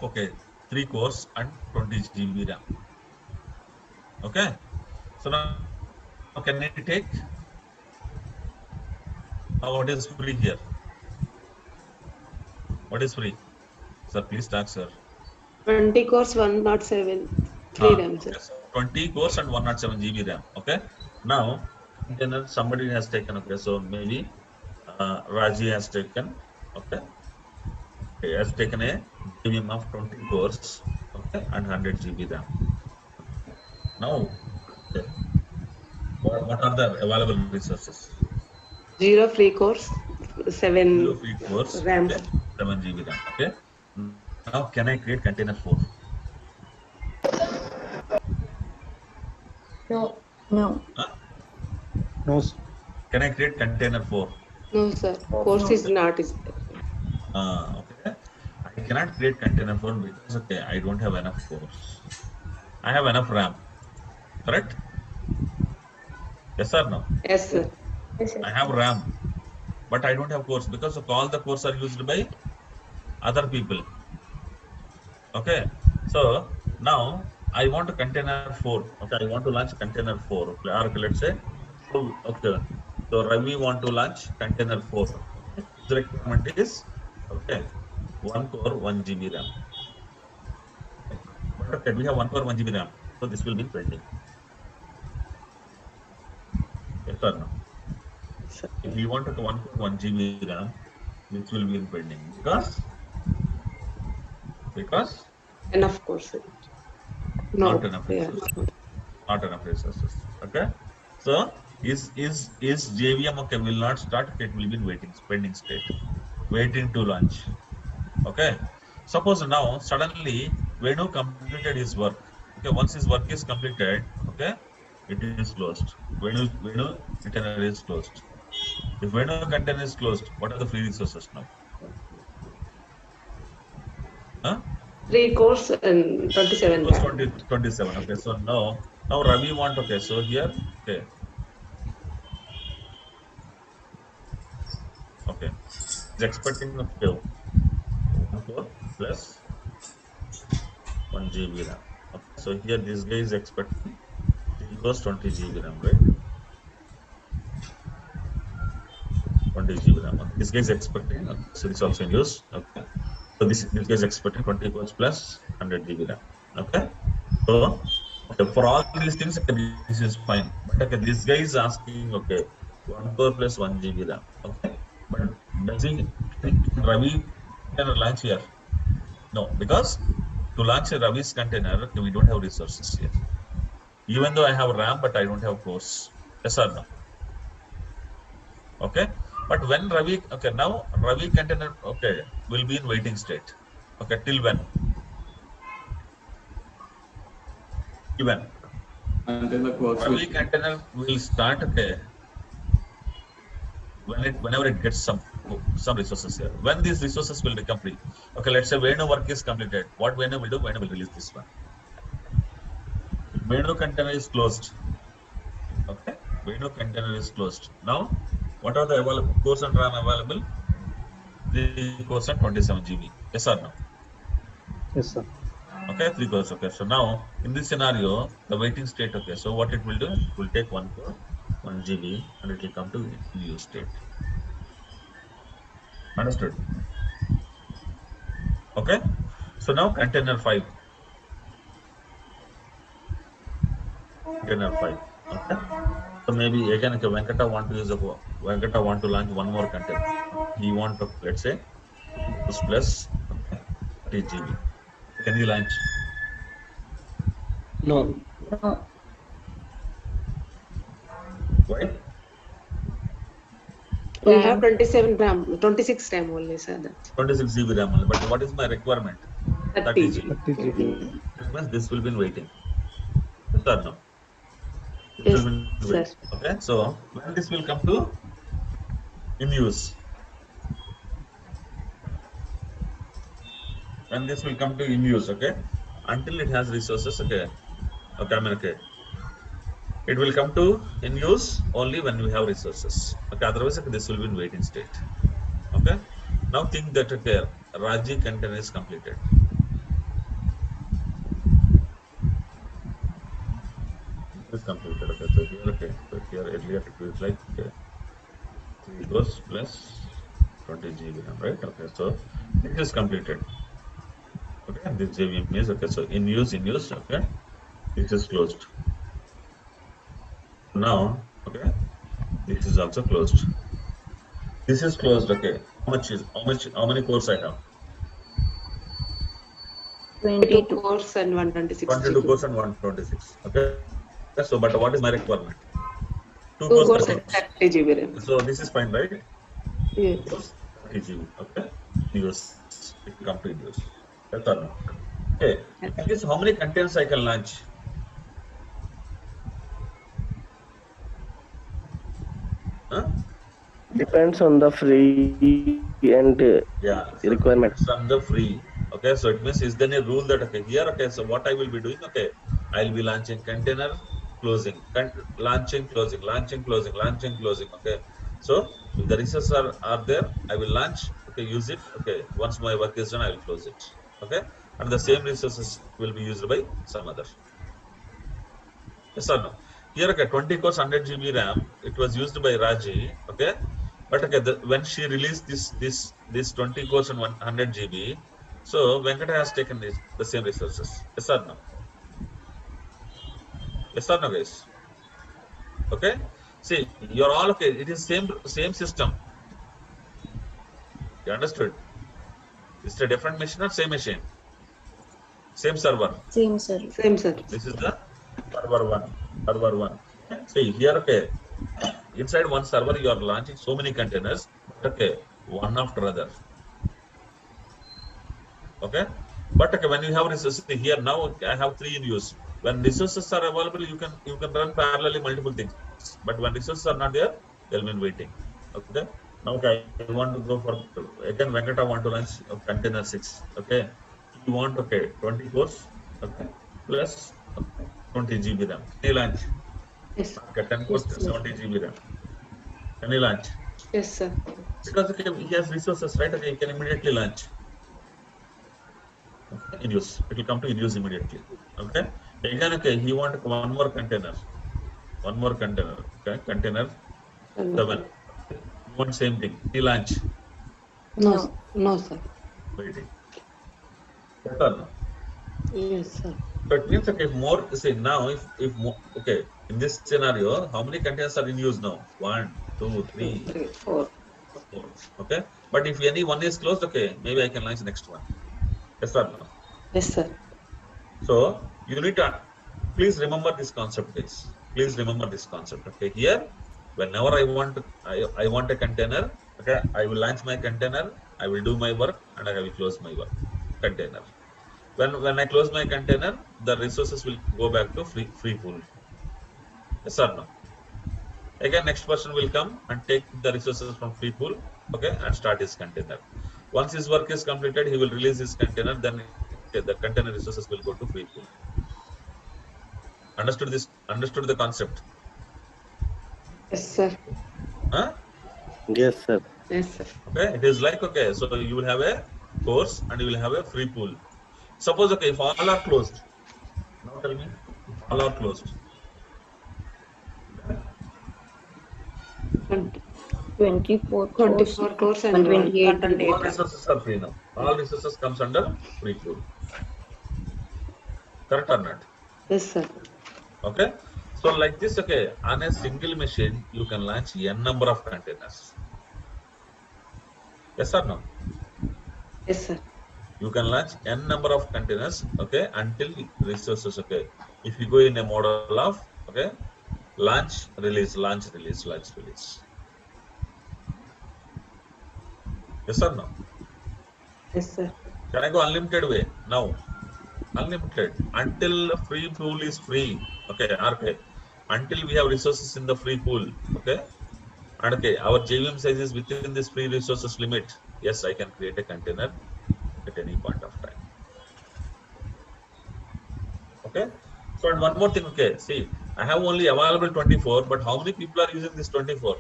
3 cores and 20 GB RAM. Okay. So now can I take? Now what is free here? What is free? Sir, please talk, sir. 20 cores, 107. 3 RAM, sir. Okay, so 20 cores and 107 GB RAM. Okay. Now, container somebody has taken. Okay, so maybe Raji has taken. Okay, he has taken a JVM of 20 cores. Okay, and 100 GB RAM. Now, okay, what are the available resources? 0 free cores, 7 0 free cores. RAM. Okay, 7 GB RAM. Okay. Now, can I create container 4? No. No. Huh? No, sir. Can I create container 4? No, sir. Course is not. Okay. I cannot create container 4 because okay, I don't have enough cores. I have enough RAM. Correct? Yes or no? Yes, sir. Yes, I have RAM, but I don't have cores because all the cores are used by other people. Okay. So now I want a container 4. Okay, I want to launch container 4. Okay, or let's say, okay. So Ravi want to launch container 4. Okay. The requirement is okay, 1 core 1 GB RAM. But okay, we have 1 core 1 GB RAM, so this will be pending. Yes or no? If we want to 1 core 1 GB RAM, this will be in pending because Enough course. No. not enough resources. Not enough resources. Okay. So is JVM okay? Will not start. It will be in pending state, waiting to launch. Okay. Suppose now suddenly Venu completed his work. Okay. Once his work is completed, okay, it is closed. Venu container is closed. If Venu container is closed, what are the free resources now? Huh? 3 cores and 27 RAM. 27. Okay. So now Ravi want okay. So here okay. Okay. He's expecting okay, 1 core plus 1 GB RAM. Okay. So here this guy is expecting 3 cores 20 GB RAM, right? 20 GB RAM. Okay. This guy is expecting. Okay. So this also in use. Okay. So this guy is expecting 20 cores plus 100 GB RAM. Okay. So okay, for all these things, okay, this is fine. But okay, this guy is asking okay, 1 core plus 1 GB RAM. Okay. But does he Ravi can launch here? No, because to launch a Ravi's container, okay, we don't have resources here. Even though I have RAM, but I don't have cores. Yes or no? Okay. But when Ravi, okay, now Ravi container, okay, will be in waiting state. Okay, till when? Even. Until the course Ravi container will start, okay, whenever it gets some resources here. When these resources will become free. Okay, let's say Venu work is completed. What Venu will do? Venu will release this one. Venu container is closed. Okay, Venu container is closed. Now, what are the available cores and RAM available? 3 cores and 27 GB. Yes or no? Yes, sir. Okay, 3 cores. Okay, so now in this scenario, the waiting state. Okay, so what it will do? It will take 1 core, 1 GB, and it will come to in use state. Understood? Okay, so now container 5. Container 5. Okay, so maybe again, okay, Venkata want to use a Venkata want to launch one more container. He want to, let's say, 3 cores plus, okay, 30 GB. Can you launch? No. Why? We have 27 RAM, 26 RAM only, sir. That's 26 GB RAM only. But what is my requirement? 30 30 GB. 30 GB. That means this will be in waiting. Yes or no? This Yes, will be in sir. waiting. Okay. So when this will come to in use? When this will come to in use? Okay. Until it has resources. Okay. Okay. I mean, okay. It will come to in use only when we have resources. Okay. Otherwise, okay, this will be in waiting state. Okay. Now think that okay, Raji container is completed. Is completed. Okay, so here, okay, so here earlier it was like okay, 3 cores plus 20 GB RAM, right? Okay, so it is completed. Okay, and this JVM is okay. So in use, okay, this is closed. Now, okay, this is also closed. This is closed. Okay, how many cores I have? 22 cores and 126 22 GB. cores and 126. Okay, so but what is my requirement? 2 2 cores, cores 30. and 30 GB RAM. So this is fine, right? Yes. Use 30 GB. Okay, use it will come to use. That's all. Okay, at least how many containers I can launch? Huh? Depends on the free and Yeah, so requirement. depends on the free. Okay, so it means is there a rule that okay here okay so what I will be doing okay I'll be launching container closing launching closing launching closing launching closing okay so if the resources are there I will launch okay use it okay once my work is done I will close it okay and the same resources will be used by some other. Yes or no? Here, okay, 20 cores, 100 GB RAM. It was used by Raji. Okay, but okay, when she released this 20 cores and 100 GB, so Venkata has taken the same resources. Yes or no? Yes or no, guys? Okay. See, you're all okay. It is same system. You understood? It's a different machine or same machine? Same server. Same, sir. Same, sir. This is the server one. Server one. Okay. See here, okay. Inside one server, you are launching so many containers, but okay, one after other. Okay, but okay, when you have resources here now, I have 3 in use. When resources are available, you can run parallelly multiple things. But when resources are not there, they'll be waiting. Okay. Now okay, I want to go for again. Venkata want to launch container 6. Okay, you want okay 20 cores. Okay, plus 20 GB RAM. Can you launch? Yes. Okay, 10 cores, 70 GB RAM. Can you launch? Yes, sir. Because okay, he has resources, right? Okay, you can immediately launch. Okay, in use. It will come to in use immediately. Okay. Again, okay, he want one more container. One more container. Okay, container 7. You want same thing. He launch. No, no, sir. Waiting. Yes or no? Yes, sir. So it means okay, more say now if more, okay, in this scenario, how many containers are in use now? 1, 2, 3, 3, 4. 4. Okay. But if any one is closed, okay, maybe I can launch the next one. Yes or no? Yes, sir. So you need to please remember this concept, guys. Please remember this concept. Okay, here, whenever I want a container. Okay, I will launch my container. I will do my work, and I will close my work container. When I close my container, the resources will go back to free pool. Yes or no? Again, next person will come and take the resources from free pool. Okay, and start his container. Once his work is completed, he will release his container. Then okay, the container resources will go to free pool. Understood this? Understood the concept? Yes, sir. Huh? Yes, sir. Yes, sir. Okay, it is like, okay, so you will have a course and you will have a free pool. Suppose, okay, if all are closed, now tell me, if all are closed, 24 course and 28 content all data. resources are free now. All resources comes under free pool. Correct or not? Yes, sir. Okay, so like this, okay, on a single machine you can launch n number of containers. Yes or no? Yes, sir. You can launch n number of containers, okay, until resources, okay. If you go in a model of, okay, launch release, launch release, launch release. Yes or no? Yes, sir. Can I go unlimited way? No, unlimited until free pool is free. Okay, okay, until we have resources in the free pool. Okay, and okay, our JVM size is within this free resources limit. Yes, I can create a container at any point of time. Okay, so and one more thing, okay, see, I have only available 24, but how many people are using this 24?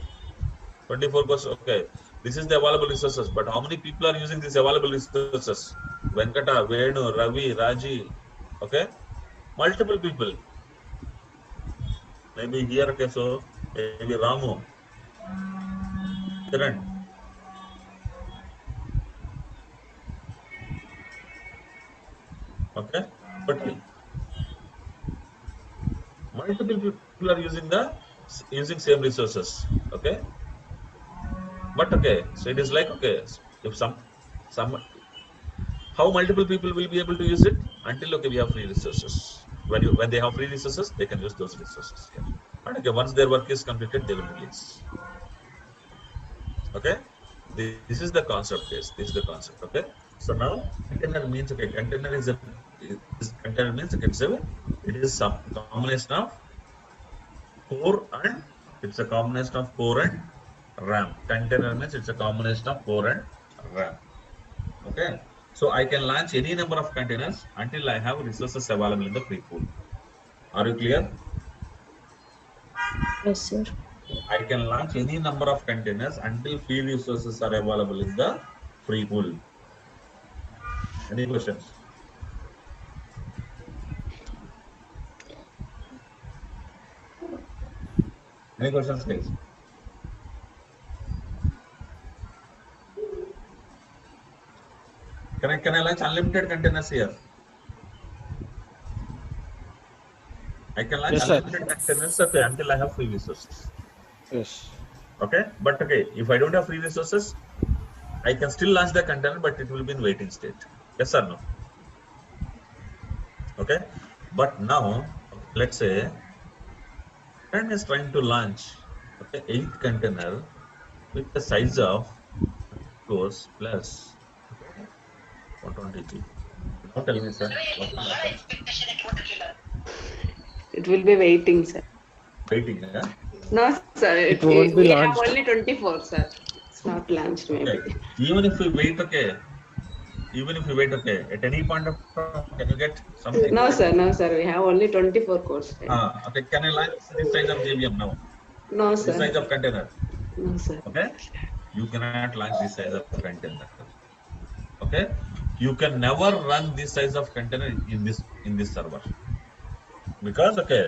24 course, okay, this is the available resources, but how many people are using these available resources? Venkata, Venu, Ravi, Raji, okay, multiple people. Maybe here, okay, so maybe Ramu, Kiran. Okay, but multiple people are using same resources. Okay, but okay, so it is like, okay, if some how multiple people will be able to use it until, okay, we have free resources. When they have free resources, they can use those resources here. And okay, once their work is completed, they will release. Okay, this is the concept, guys. This is the concept. Okay, so now container means, okay, container is container means, okay, it is some combination of core and it's a combination of core and RAM. Container means it's a combination of core and RAM. Okay, so I can launch any number of containers until I have resources available in the free pool. Are you clear? Yes, sir. I can launch any number of containers until free resources are available in the free pool. Any questions? Any questions, guys? Can I launch unlimited containers here? I can launch Yes, sir. unlimited containers, okay, until I have free resources. Yes. Okay, but okay, if I don't have free resources, I can still launch the container, but it will be in waiting state. Yes or no? Okay, but now, let's say Karen is trying to launch, okay, 8th container with the size of course plus 120 GB. Now tell me, sir, what will happen? It will be waiting, sir. Waiting, yeah? No, sir. It won't be We have launched. only 24, sir. It's not launched, maybe. Okay, even if we wait, okay, okay, at any point of time, can you get something? No, sir. No, sir. We have only 24 course. Okay, can I launch this size of JVM now? No, This sir. size of container. No, sir. Okay, you cannot launch this size of container. Okay, you can never run this size of container in this server, because, okay,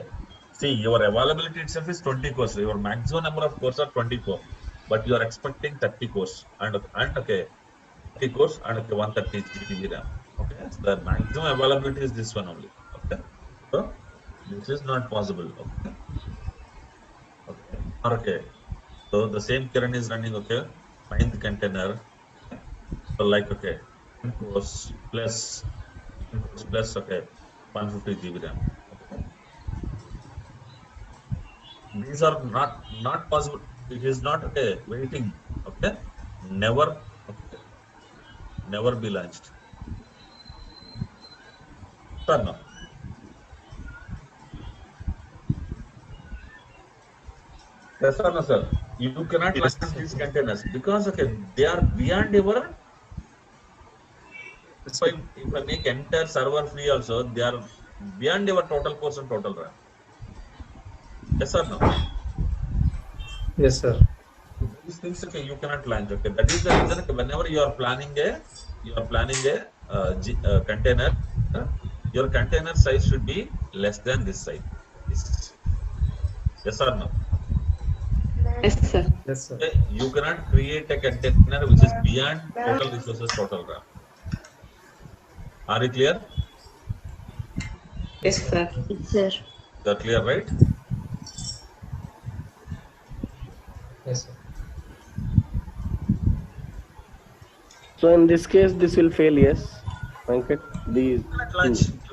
see, your availability itself is 20 cores. Your maximum number of cores are 24, but you are expecting 30 cores and okay, 30 cores and okay, 130 GB RAM. Okay, so the maximum availability is this one only. Okay, so this is not possible. Okay, okay. So the same Kiran is running, okay, 9th container. So like, okay, 10 cores plus okay, 150 GB RAM. Okay. These are not possible. It is not, okay, waiting. Okay, never, okay, never be launched. Sir, no. Yes or no, sir? You cannot launch these containers because, okay, they are beyond your. If I make entire server free also, they are beyond your total cost and total RAM. Yes or no? Yes, sir. things, okay, you cannot launch. Okay, that is the reason. Okay, whenever you are planning a container, your container size should be less than this size. Yes or no? Yes, sir. Yes, sir. Okay, you cannot create a container which is beyond total resources, total RAM. Are you clear? Yes, sir. Yes, sir. You are clear, right? Yes, sir. So in this case, this will fail. Yes, Venkat. These two. You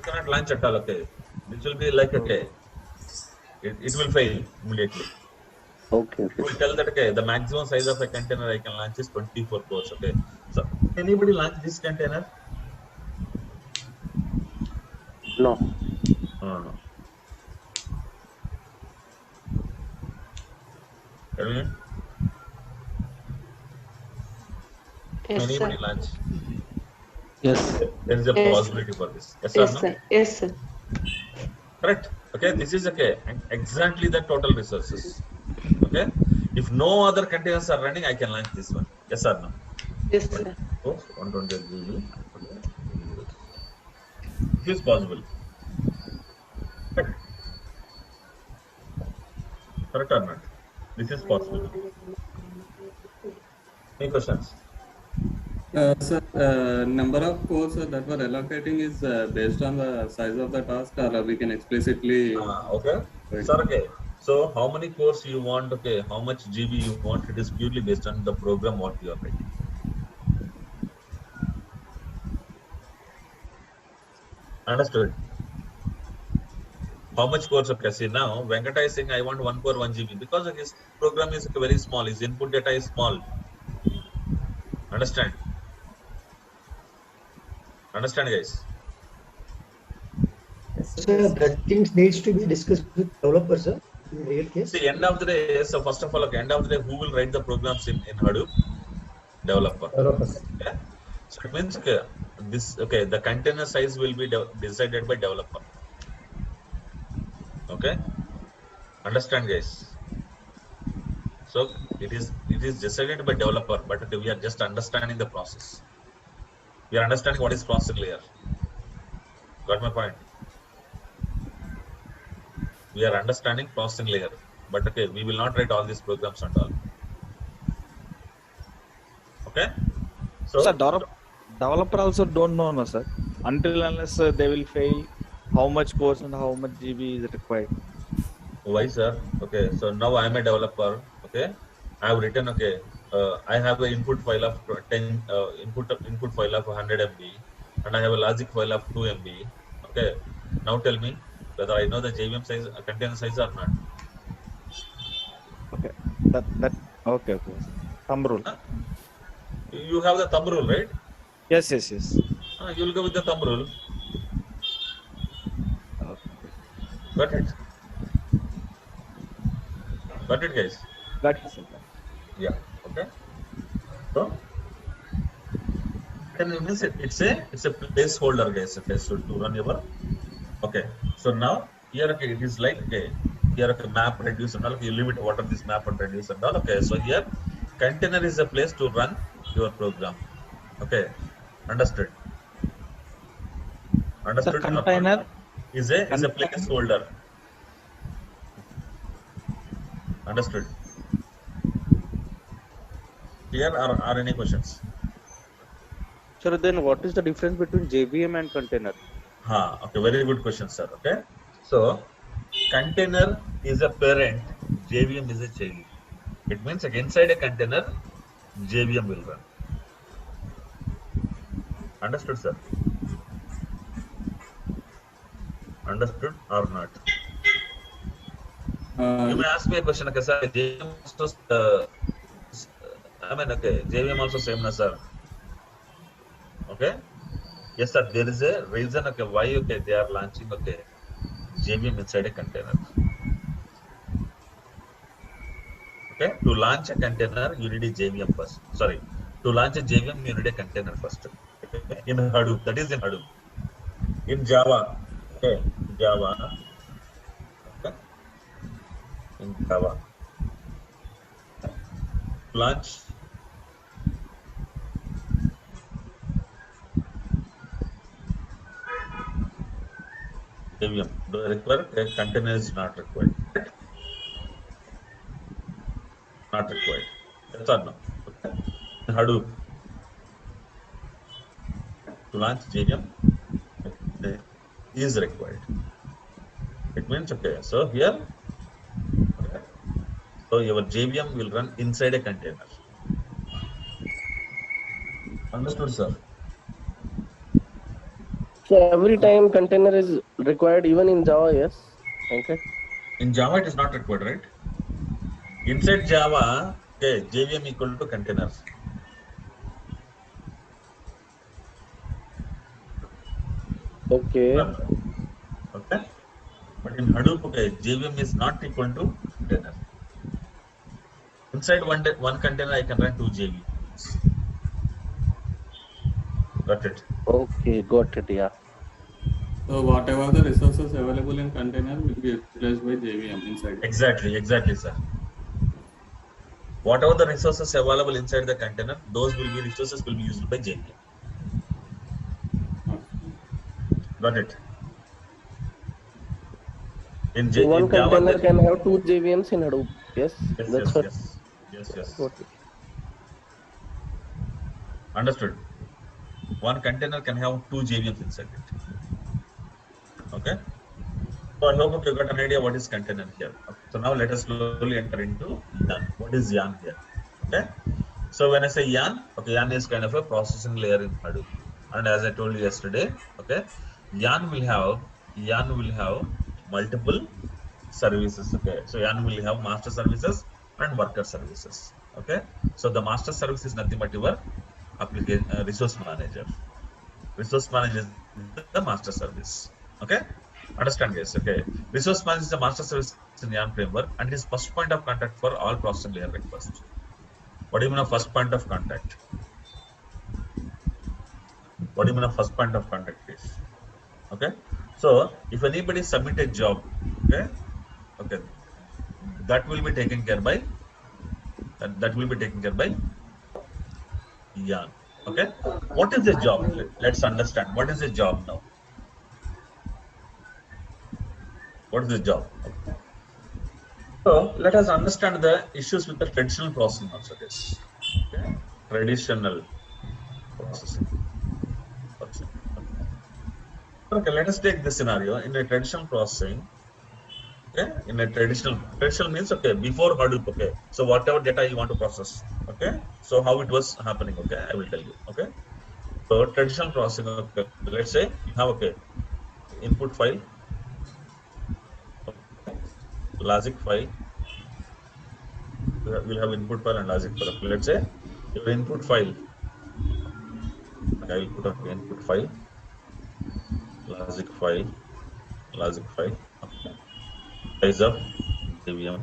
cannot launch at all. Okay, this will be like okay, it will fail immediately. Okay. You will tell that okay, the maximum size of a container I can launch is 24 cores. Okay, so anybody launch this container? No. No. Tell me, Yes, anybody sir. launch? Yes. There is a Yes. possibility for this. Yes or Yes, no? sir. Yes, sir. Correct. Okay, this is okay. Exactly the total resources. Okay, if no other containers are running, I can launch this one. Yes or no? Yes, sir. Oh, 120 GB. Okay. This is possible. Correct or not? This is possible. Any questions? Sir, number of cores that we're allocating is based on the size of the task, or we can explicitly. Okay. Sir, okay. So how many cores you want? Okay. How much GB you want? It is purely based on the program what you are writing. Understood? How much cores? Okay. See now, Venkata is saying I want 1 core 1 GB because his program is very small. His input data is small. Understand? Understand, guys? Sir, that things needs to be discussed with developer, sir. In real case. See, end of the day, so first of all, okay, end of the day, who will write the programs in Hadoop? Developer. Developer, sir. Okay. So it means okay, the container size will be decided by developer. Okay. Understand, guys? So it is decided by developer, but okay, we are just understanding the process. We are understanding what is processing layer. Got my point? We are understanding processing layer, but okay, we will not write all these programs and all. Okay. So Sir, developer also don't know, no, sir. Until unless they will fail, how much cores and how much GB is required. why, sir? Okay, so now I am a developer. Okay, I have written. Okay, I have an input file of 10 input file of 100 MB, and I have a logic file of 2 MB. Okay, now tell me whether I know the JVM size, container size or not. Okay, that okay. Thumb rule. Huh? You have the thumb rule, right? Yes. You will go with the thumb rule. Okay. Got it? Got it, guys? Got it, sir. Yeah. Okay. So then it means it's a placeholder, guys. Okay, so to run your. Okay. So now here, okay, it is like okay, here okay, map reduce and all. Okay, you limit what are this map and reduce and all. Okay. So here container is a place to run your program. Okay. Understood. Understood. The container is a placeholder. Understood. Here are any questions? Sir, then what is the difference between JVM and container? Okay, very good question, sir. Okay, so container is a parent, JVM is a child. It means like inside a container, JVM will run. Understood, sir? Understood or not? You may ask me a question, okay, sir. JVM also, okay, JVM also same, na, sir. Okay. Yes, sir. There is a reason. Okay, why? Okay, they are launching. Okay, JVM inside a container. Okay, to launch a container, you need a JVM first. Sorry, to launch a JVM, you need a container first. Okay? In Hadoop, that is in Hadoop. In Java, okay, Java. Okay, in Java. launch JVM. Do I require a container is not required? Not required. Yes or no? Okay. Hadoop to launch JVM is required. It means okay. So here, okay, so your JVM will run inside a container. Understood, sir? So every time container is required, even in Java, yes, Venkat? In Java, it is not required, right? Inside Java, okay, JVM equal to containers. Okay. Okay. But in Hadoop, okay, JVM is not equal to container. Inside one container, I can run 2 JVMs. Got it. Okay, got it. Yeah. So whatever the resources available in container will be utilized by JVM inside. Exactly, sir. Whatever the resources available inside the container, those resources will be used by JVM. Okay. Got it. So one in Java, container can have 2 JVMs in Hadoop. Yes, that's what. Yes. Got it. Understood. One container can have 2 JVMs inside it. Okay. So I hope you got an idea what is container here. Okay. So now let us slowly enter into YARN. What is YARN here? Okay. So when I say YARN, okay, YARN is kind of a processing layer in Hadoop. And as I told you yesterday, okay, YARN will have multiple services. Okay. So YARN will have master services and worker services. Okay. So the master service is nothing but your application resource manager. Resource manager is the master service. Okay. Understand, guys? Okay. Resource manager is the master service in YARN framework and it is first point of contact for all processing layer requests. What do you mean a first point of contact? What do you mean a first point of contact is? Okay. So if anybody submit a job, okay, that will be taken care by YARN. Okay. What is the job? Let's understand. What is the job now? What is the job? Okay. So let us understand the issues with the traditional processing also, guys. Okay. Traditional processing. Okay, let us take this scenario in a traditional processing. Okay, in a traditional means okay before Hadoop. Okay, so whatever data you want to process. Okay, so how it was happening. Okay, I will tell you. Okay, so traditional processing. Okay, let's say you have okay input file, logic file. We'll have input file and logic file. Okay, let's say your input file. Okay, I will put okay, input file, logic file, Okay, size of JVM,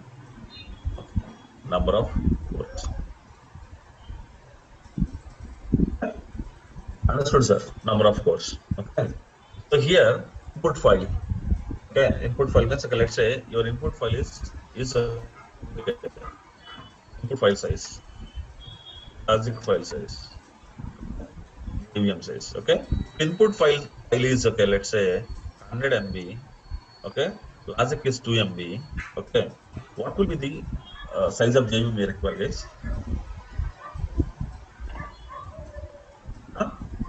okay. Number of ports. Understood, sir. Number of cores. Okay. So here input file. Okay, input file means okay, let's say your input file is okay, input file size, logic file size, JVM size. Okay, input file is okay. Let's say 100 MB. Okay, logic is 2 MB. Okay, what will be the size of JVM we require, guys?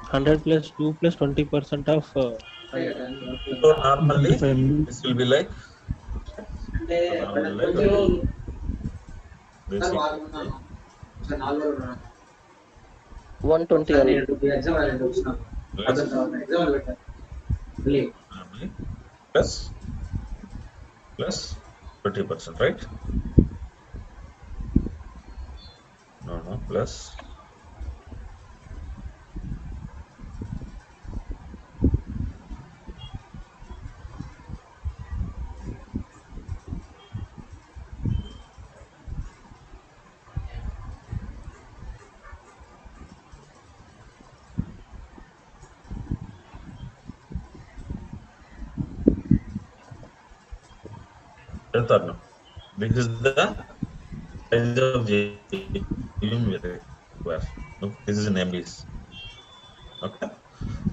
100 plus 2 plus 20% of So normally this will be like okay, this will be 120 only. plus 20%, right? No, plus. Yes or no? This is the size of JVM we require. This is in MBs. Okay.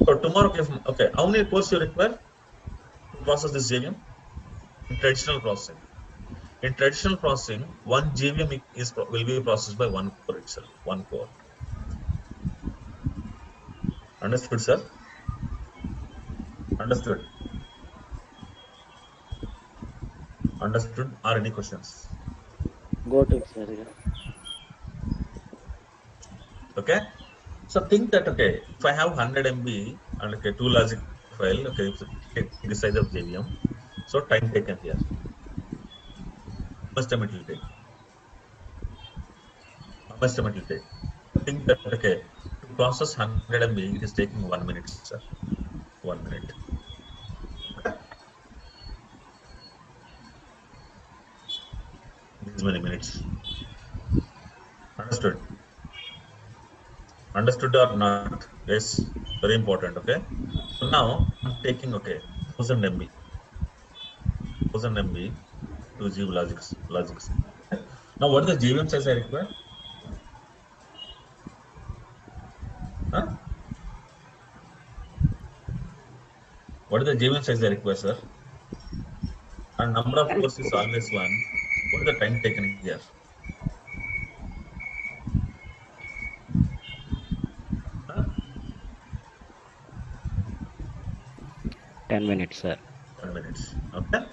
So tomorrow, okay, how many cores you require to process this JVM? In traditional processing. In traditional processing, one JVM will be processed by one core itself, one core. Understood, sir? Understood. Understood? Or any questions? Got it, sir. Yeah. Okay. So think that, okay, if I have 100 MB and okay, 2 logic file, okay, take the size of JVM. So time taken here. How much time it will take? How much time it will take? Think that, okay, to process 100 MB, it is taking 1 minute, sir. 1 minute. Okay. These many minutes. Understood? Understood or not? Yes, very important. Okay. So now I'm taking, okay, 1000 MB, 1000 MB to GB logics. Okay. Now what is the JVM size I require? Huh? What is the JVM size I require, sir? And number of cores is always 1. What is the time taken here? Huh? 10 minutes, sir. 10 minutes. Okay.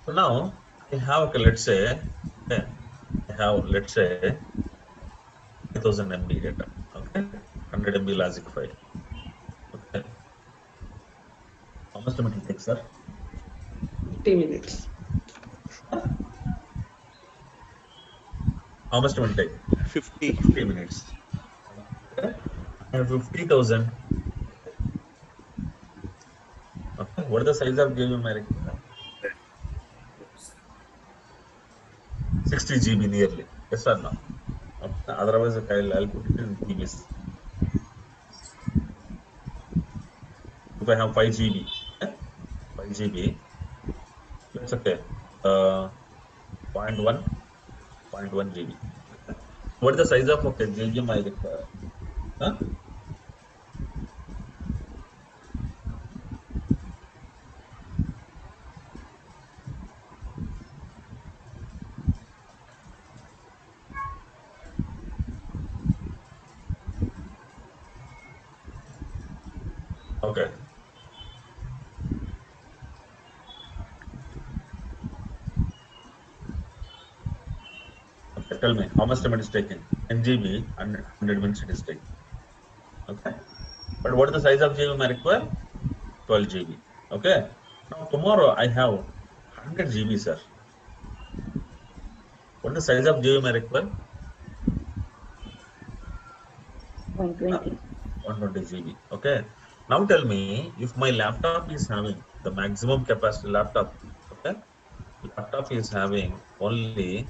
So now I have, okay, let's say, okay, I have, let's say, 5000 MB data. Okay. 100 MB logic file. Okay. How much time it will take, sir? 50 minutes. How much time it will take? 50 minutes. Okay. And 50,000. Okay. What is the size of JVM I require? 60 GB nearly. Yes or no? Okay. Otherwise, okay, I'll put it in GBs. If I have 5 GB, okay? 5 GB, that's okay. 0.1 GB. What is the size of, okay, JVM I require? Huh? Okay. Okay, tell me how much time it is taking? 10 GB and 100 minutes it is taking. Okay. But what is the size of JVM I require? 12 GB. Okay. Now tomorrow I have 100 GB, sir. What is the size of JVM I require? 120. 120 GB. Okay. Now tell me, if my laptop is having the maximum capacity laptop, okay, laptop is having only,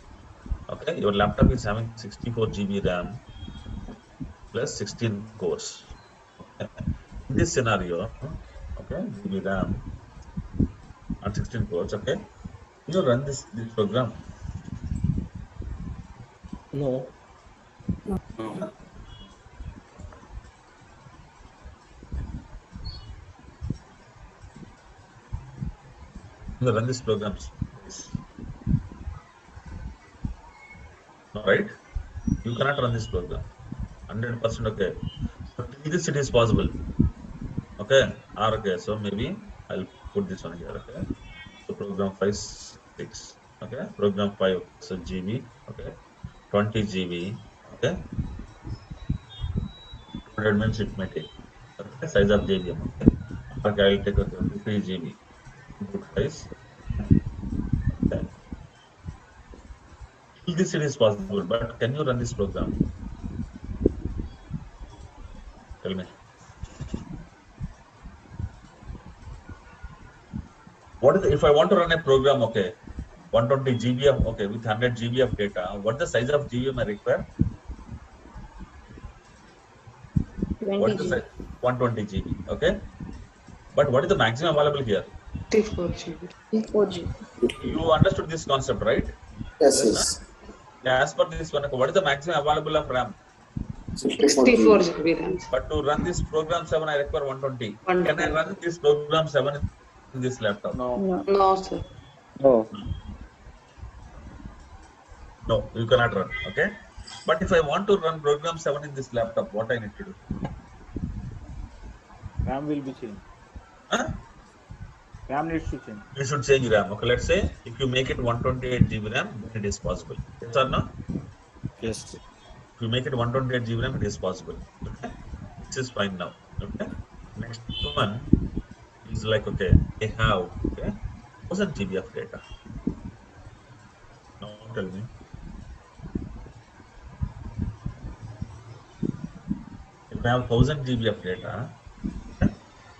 okay, your laptop is having 64 GB RAM plus 16 cores. Okay. In this scenario, okay, GB RAM and 16 cores, okay, you run this program. No. You run these programs. No, right? You cannot run this program. 100% okay. So till this it is possible. Okay. Or okay. So maybe I'll put this one here. Okay. So program 5, 6. Okay. Program 5. So GB. Okay. 20 GB. Okay. 100 minutes it may take. Okay. Size of JVM. Okay. Okay. I'll take, okay, 50 GB. Input size. Okay. Till this it is possible, but can you run this program? Tell me. What is if I want to run a program, okay, 120 GB of, okay, with 100 GB of data, what is the size of JVM I require? 20 What is the size? 120 GB, okay. But what is the maximum available here? 64 GB. 64 GB. You understood this concept, right? Yes, Huh? yes. As per this one, what is the maximum available of RAM? 64 GB RAM. But to run this program 7, I require 120. Can I 120. run this program 7 in this laptop? No. No, sir. No. No, you cannot run. Okay. But if I want to run program 7 in this laptop, what I need to do? RAM will be changed. Huh? RAM needs to change. You should change RAM. Okay, let's say if you make it 128 GB RAM, then it is possible. Yes or no? Yes. If you make it 128 GB RAM, it is possible. Okay, this is fine now. Okay, next one is like, okay, I have, okay, 1000 GB of data. Now tell me, if I have 1000 GB of data, okay,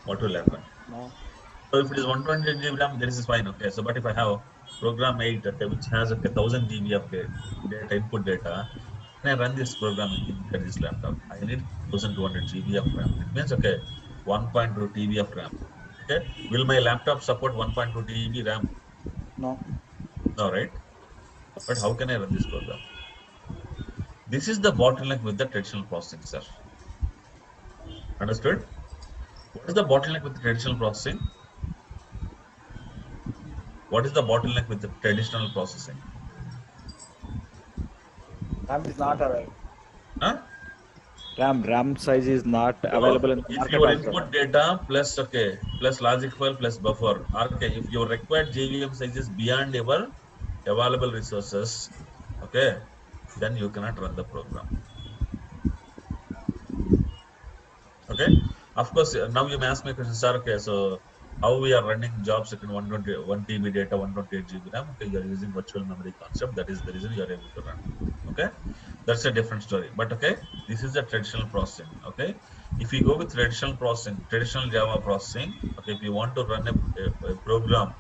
what will happen? No. So if it is 128 GB RAM, this is fine. Okay, so but if I have program 8, okay, which has, okay, 1000 GB of data input data, can I run this program inside this laptop? I need 1200 GB of RAM. It means, okay, 1.2 TB of RAM. Okay, will my laptop support 1.2 TB RAM? No. No, right? But how can I run this program? This is the bottleneck with the traditional processing, sir. Understood? What is the bottleneck with the traditional processing? What is the bottleneck with the traditional processing? RAM is not available. Huh? RAM size is not available in the If market your also. input data plus, okay, plus logic file plus buffer, okay, if your required JVM size is beyond your available resources, okay, then you cannot run the program. Okay, of course, now you may ask me a question, sir, okay, so how we are running jobs in 1 TB data, 128 GB RAM, okay, you are using virtual memory concept, that is the reason you are able to run. Okay, that's a different story. But okay, this is the traditional processing. Okay, if you go with traditional processing, traditional Java processing, okay, if you want to run a program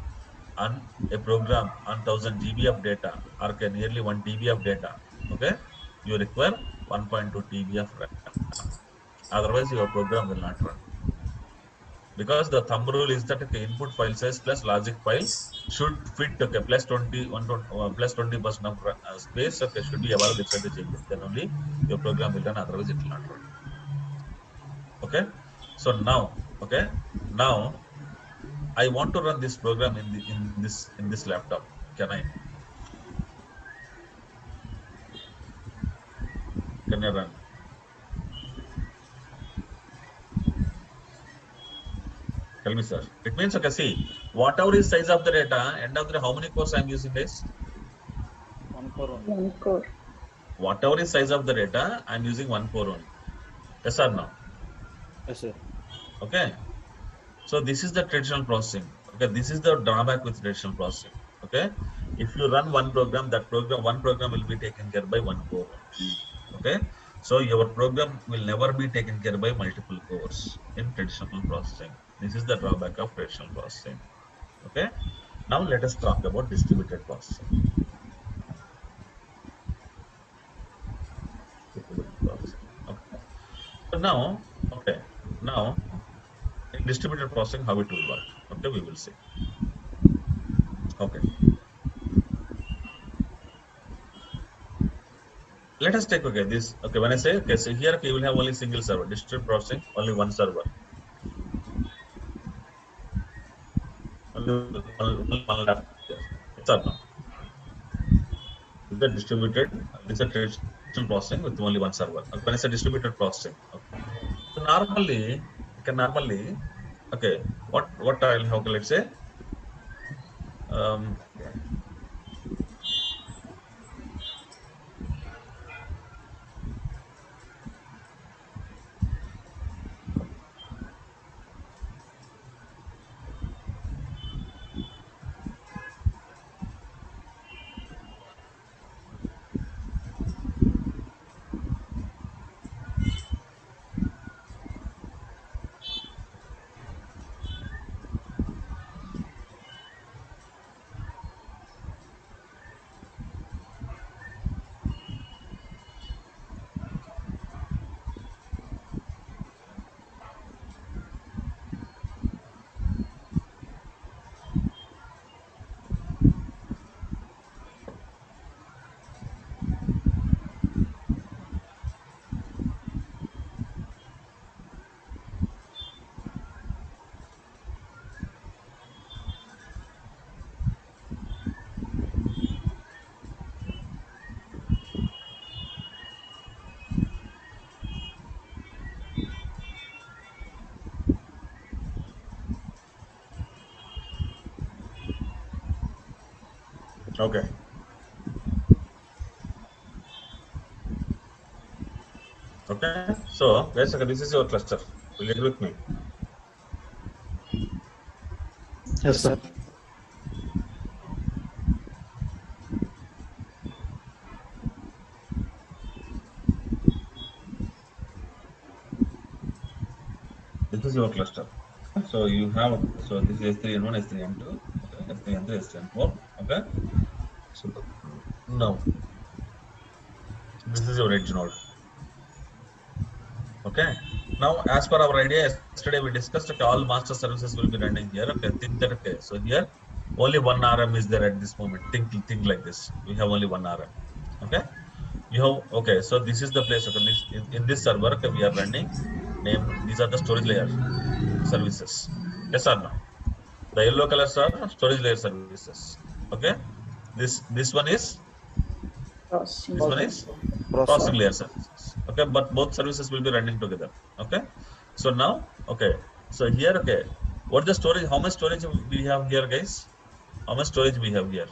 on 1000 GB of data or okay, nearly 1 TB of data, okay, you require 1.2 TB of RAM. Otherwise, your program will not run. Because the thumb rule is that okay, input file size plus logic file should fit, okay, plus 20% of space, okay, should be available inside the JVM. Then only your program will run, otherwise it will not run. Okay, so now, okay, now I want to run this program in this laptop. Can I run? Tell me, sir. It means, okay, see, whatever is size of the data, end of the day, how many cores I'm using this? 1 core only. 1 core. Whatever is size of the data, I'm using 1 core only. Yes or no? Yes, sir. Okay. So this is the traditional processing. Okay, this is the drawback with traditional processing. Okay, if you run one program will be taken care by 1 core only. Okay, so your program will never be taken care by multiple cores in traditional processing. This is the drawback of traditional processing. Okay, now let us talk about distributed processing. Distributed processing. Okay, so now, okay, now in distributed processing, how it will work? Okay, we will see. Okay. Let us take, okay, this, okay, when I say, okay, so here, okay, you will have only single server, distributed processing, only one server. Only one laptop there. It's or no? It's the distributed, it's a traditional processing with only one server. Okay, when I say distributed processing, okay. So normally, okay, what I'll have, okay, let's say, okay. Okay. Okay. So guys, okay, this is your cluster. Will you agree with me? Yes, sir. This is your cluster. So you have, so this is S3N1, S3N2, okay, S3N3, S3N4, okay. So now this is your edge node, okay. Now as per our idea, yesterday we discussed, okay, all master services will be running here, okay. Think that, okay, so here only one RM is there at this moment. Think like this. We have only one RM, okay. You have, okay, so this is the place, okay, this in this server, okay, we are running name, these are the storage layer services, yes or no? The yellow colors are storage layer services, okay. This one is, this one is processing layer services, okay, but both services will be running together, okay. So now, okay, so here, okay, what the storage, how much storage we have here, guys? How much storage we have here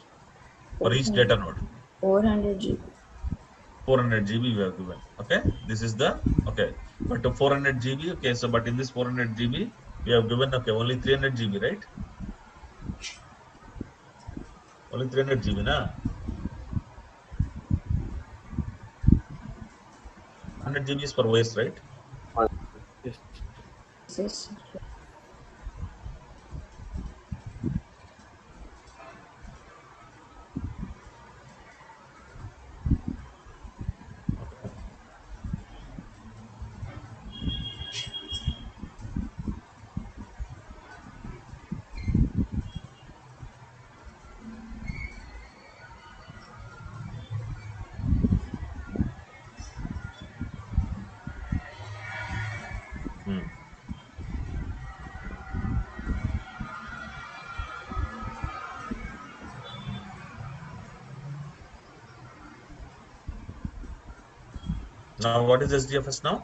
for each data node? 400 GB. 400 GB we have given, okay. This is the, okay, but to 400 GB, okay, so but in this 400 GB we have given, okay, only 300 GB, right? Only 300 GB, na? 100 GB is for OS, right? Yes. Yes. Hmm. Now what is SDFS now?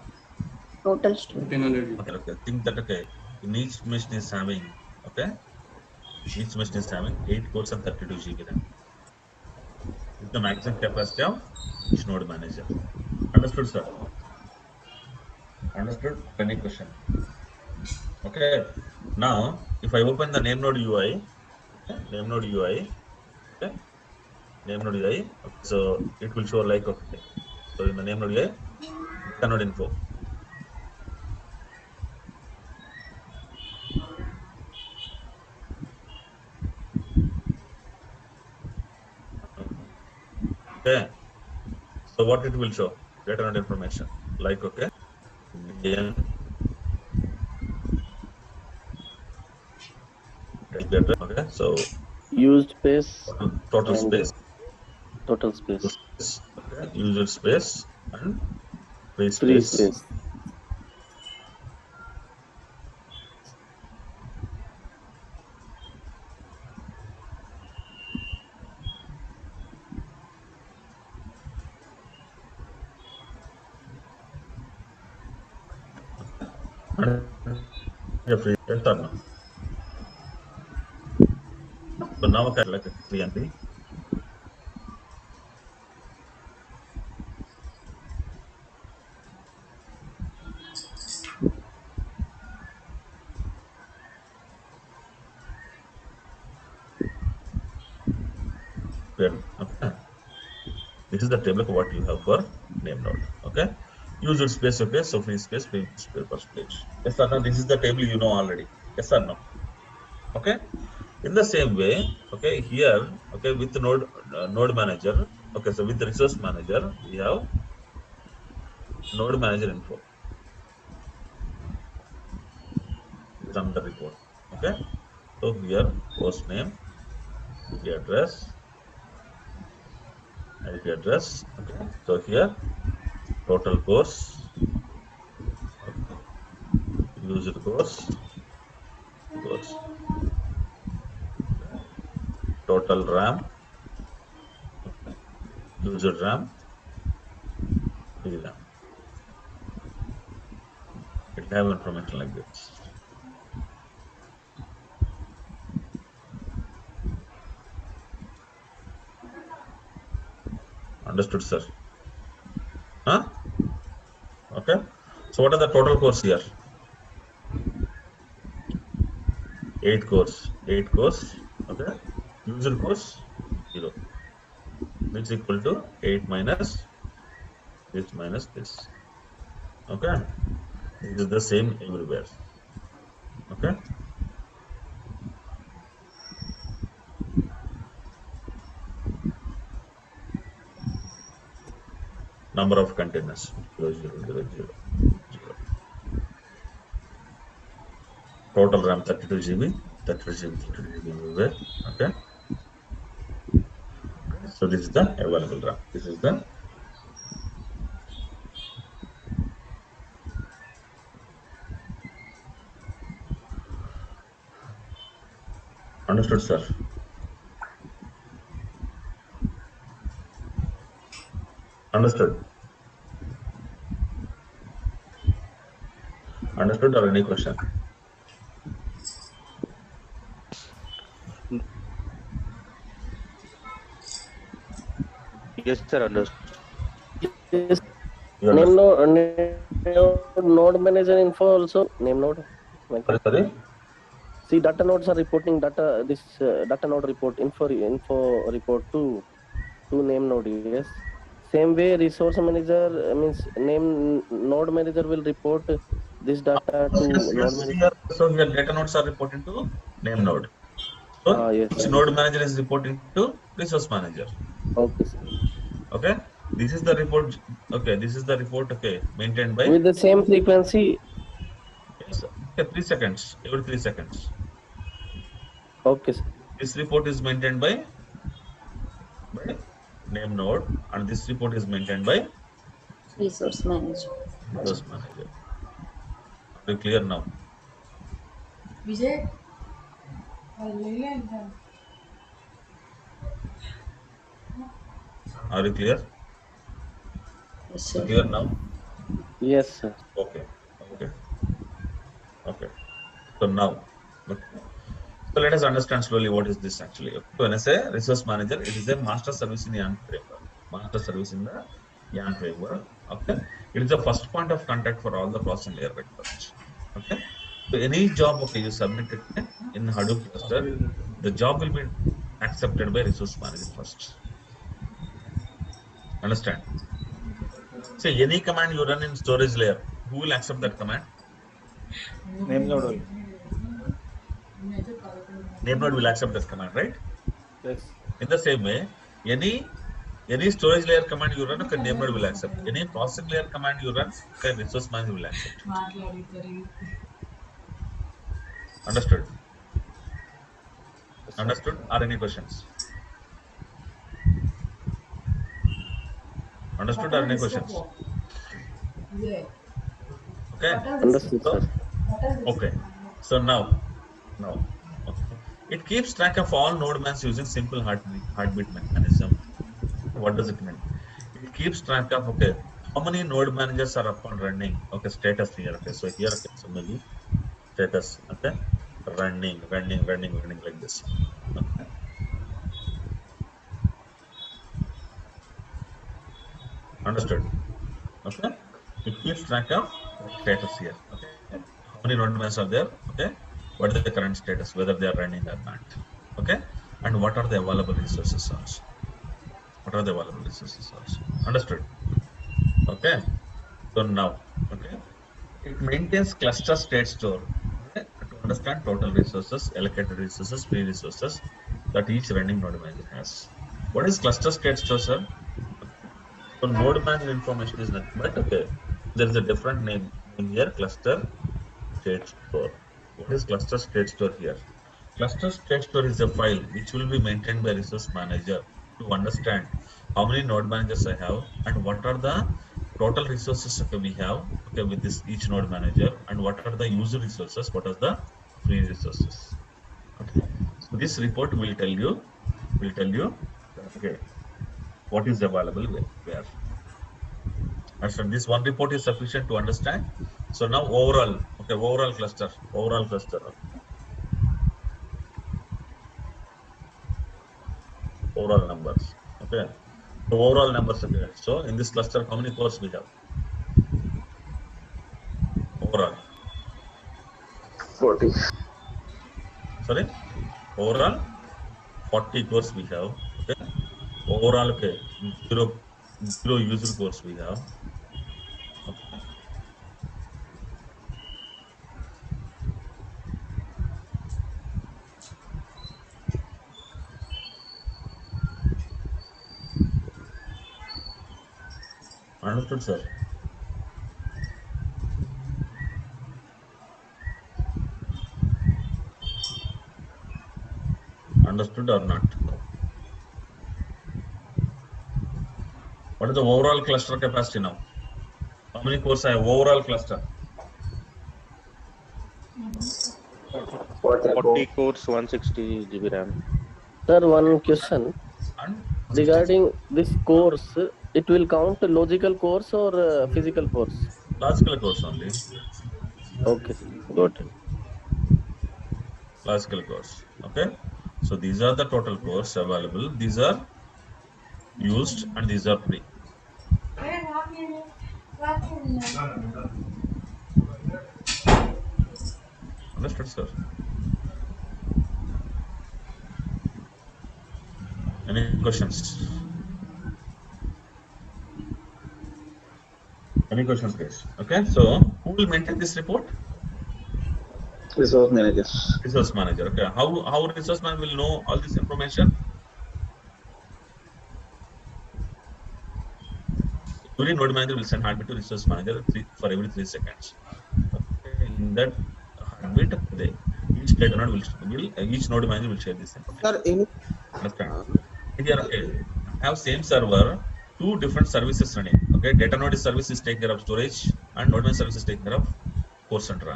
Total storage. 1500. Okay, okay. Think that, okay, in each machine is having, okay, each machine is having 8 cores and 32 GB RAM. Is the maximum capacity of each node manager. Understood, sir? Understood? Any question? Okay. Now, if I open the name node UI, okay, name node UI, okay, name node UI, okay, so it will show like, okay, so in the name node UI, data node info. Okay. So what it will show? Data node information. Like, okay, name, IP address, okay, so Used space total and space, total space, okay, user space and free free space. space. And yeah, free yes or no? So now I like a 3 okay. This is the table of what you have for name node, okay. User space, okay, so free space per page. Yes or no? This is the table you know already. Yes or no? Okay. In the same way, okay, here, okay, with the node manager, okay, so with the resource manager, we have node manager info. This is another report. Okay. So here host name, IP address. Okay. So here total course, okay, user course, okay, total RAM, okay, user RAM, VRAM. It have information like this. Understood, sir? Huh? Okay. So what are the total cores here? 8 cores. 8 cores. Okay. User cores 0. Which is equal to 8 minus this. Okay. This is the same everywhere. Okay. Number of containers 0, 0, 0, 0, 0. Total RAM 32 GB, 32 GB, 32 GB everywhere. Okay. So this is the available RAM. This is the understood, sir. Understood. Understood or any question? Yes, sir. Understood. Yes. You Name understood? node manager info also. Name node. Sorry. See, data nodes are reporting data. This data node report info report to name node. Yes. Same way, resource manager means name node manager will report this data to node manager. So here data nodes are reporting to name node. So Yes. each node manager is reporting to resource manager. Okay, sir. Okay. This is the report. Okay. This is the report. Okay. Maintained by. With the same frequency. Yes. Okay. 3 seconds. Every 3 seconds. Okay, sir. This report is maintained by name node, and this report is maintained by Resource manager. resource manager. Are you clear now? Vijay? Are you clear? Yes, sir. Clear now? Yes, sir. Okay. So now, okay. So let us understand slowly what is this actually. Okay. When I say resource manager, it is a master service in YARN framework. Master service in the YARN framework. Okay. It is the first point of contact for all the processing layer requests. Okay. So any job, okay, you submit it in Hadoop cluster, the job will be accepted by resource manager first. Understand? So any command you run in storage layer, who will accept that command? Name node only. Name node will accept that command, right? Yes. In the same way, any storage layer command you run, okay, name node will accept. Any processing layer command you run, okay, resource manager will accept. Understood? Yes, sir. Understood? Are any questions? Understood or any questions? Okay. Understood, So, sir. okay. So now, okay. It keeps track of all node mans using simple heartbeat mechanism. What does it mean? It keeps track of, okay, how many node managers are up and running. Okay, status here. Okay, so here, okay, so maybe status, okay, running like this. Okay. Understood? Okay. It keeps track of status here. Okay. How many node managers are there? Okay. What is the current status, whether they are running or not? Okay. And what are the available resources also? Understood? Okay. So now, okay, it maintains cluster state store, okay, to understand total resources, allocated resources, free resources that each running node manager has. What is cluster state store, sir? Okay. So node manager information is nothing but, okay, there is a different name here, cluster state store. What is cluster state store here? Cluster state store is a file which will be maintained by resource manager to understand how many node managers I have and what are the total resources, okay, we have, okay, with this each node manager, and what are the user resources, what are the free resources. Okay. So this report will tell you that, okay, what is available where. And so this one report is sufficient to understand. So now overall, okay, overall cluster, overall numbers. Okay. The overall numbers again. So in this cluster, how many cores we have? Overall. 40. Sorry? Overall, 40 cores we have. Okay. Overall, okay, zero user cores we have. Okay. Understood, sir? Understood or not? What is the overall cluster capacity now? How many cores I have? Overall cluster? 40 cores, 160 GB RAM. Sir, one question And regarding this course. It will count logical course or physical course? logical cores only. Okay, got it. Logical cores. Okay. So these are the total cores available. These are used and these are free. Understood, sir? Any questions? Any questions, guys? Okay. So who will maintain this report? Resource manager. Resource manager. Okay. How resource manager will know all this information? Every node manager will send heartbeat to resource manager for every 3 seconds. Okay. In that heartbeat, each data node each node manager will share this information. Sir, any Understand? Here, okay, I have same server, two different services running. Okay, data node service is taking care of storage, and node manager service is taking care of core center.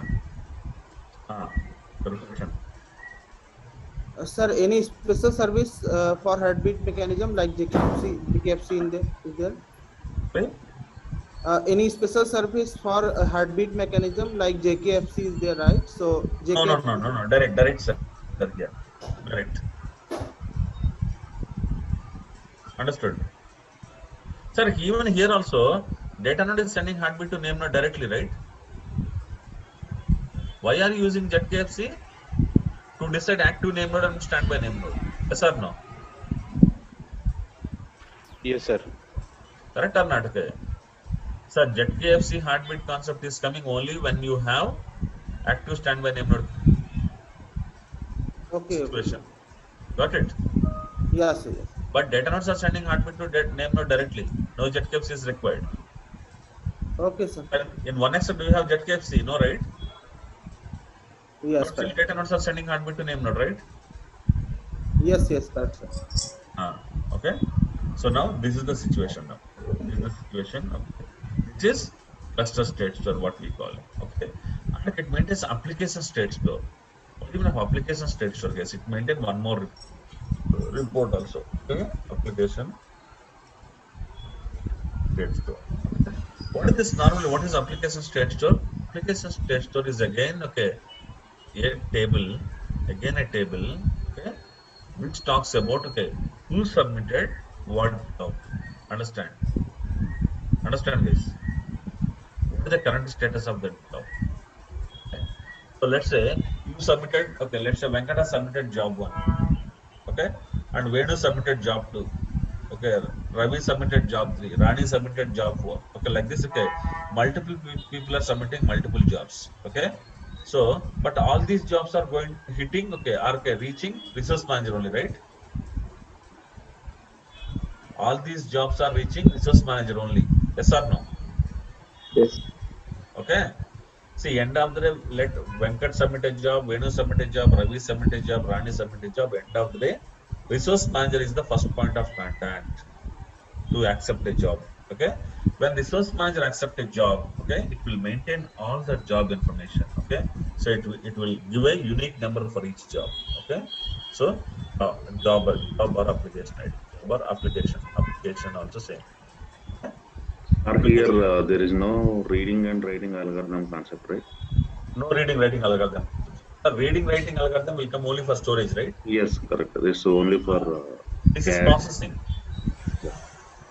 sir, any special service for heartbeat mechanism like JKFC in there? Is there? Okay. Any special service for a heartbeat mechanism like JKFC is there, right? So JKFC. No. Direct, sir. Here, direct. Understood. Sir, even here also, data node is sending heartbeat to name node directly, right? Why are you using JKFC? To decide active name node and standby name node. Yes or no? Yes, sir. Correct or not? Okay. Sir, JKFC heartbeat concept is coming only when you have active standby name node situation. Got it? Yes, yes. But data nodes are sending heartbeat to name node directly. No JKFC is required. Okay, sir. In 1x, do you have JKFC? No, right? Yes, but still data nodes are sending heartbeat to name node, right? Yes, that's right. Okay. So now this is the situation now. This is the situation. Okay. Which is cluster state store, what we call it. Okay. And it maintains application state store. What even of application state store? Yes, it maintains one more report also. Okay. Application state store. Okay. What is this normally? What is application state store? Application state store is again a table, okay, which talks about who submitted what job. Understand guys? What is the current status of that job? Okay. So let's say you submitted, let's say Venkata submitted job 1, okay, and Venu submitted job 2, okay, Ravi submitted job 3, Rani submitted job 4, okay, like this, okay, multiple people are submitting multiple jobs, okay. So, but all these jobs are reaching resource manager only, right? All these jobs are reaching resource manager only. Yes or no? Yes. Okay. See, end of the day, let Venkat submit a job, Venu submit a job, Ravi submit a job, Rani submit a job. End of the day, resource manager is the first point of contact to accept a job. Okay. When resource manager accept a job, okay, it will maintain all the job information. Okay. So it will give a unique number for each job. Okay. So job or application, right? Job or application also same. Okay? Here there is no reading and writing algorithm concept, right? No reading writing algorithm. Reading writing algorithm will come only for storage, right? Yes, correct. This is only for this is processing. Yeah.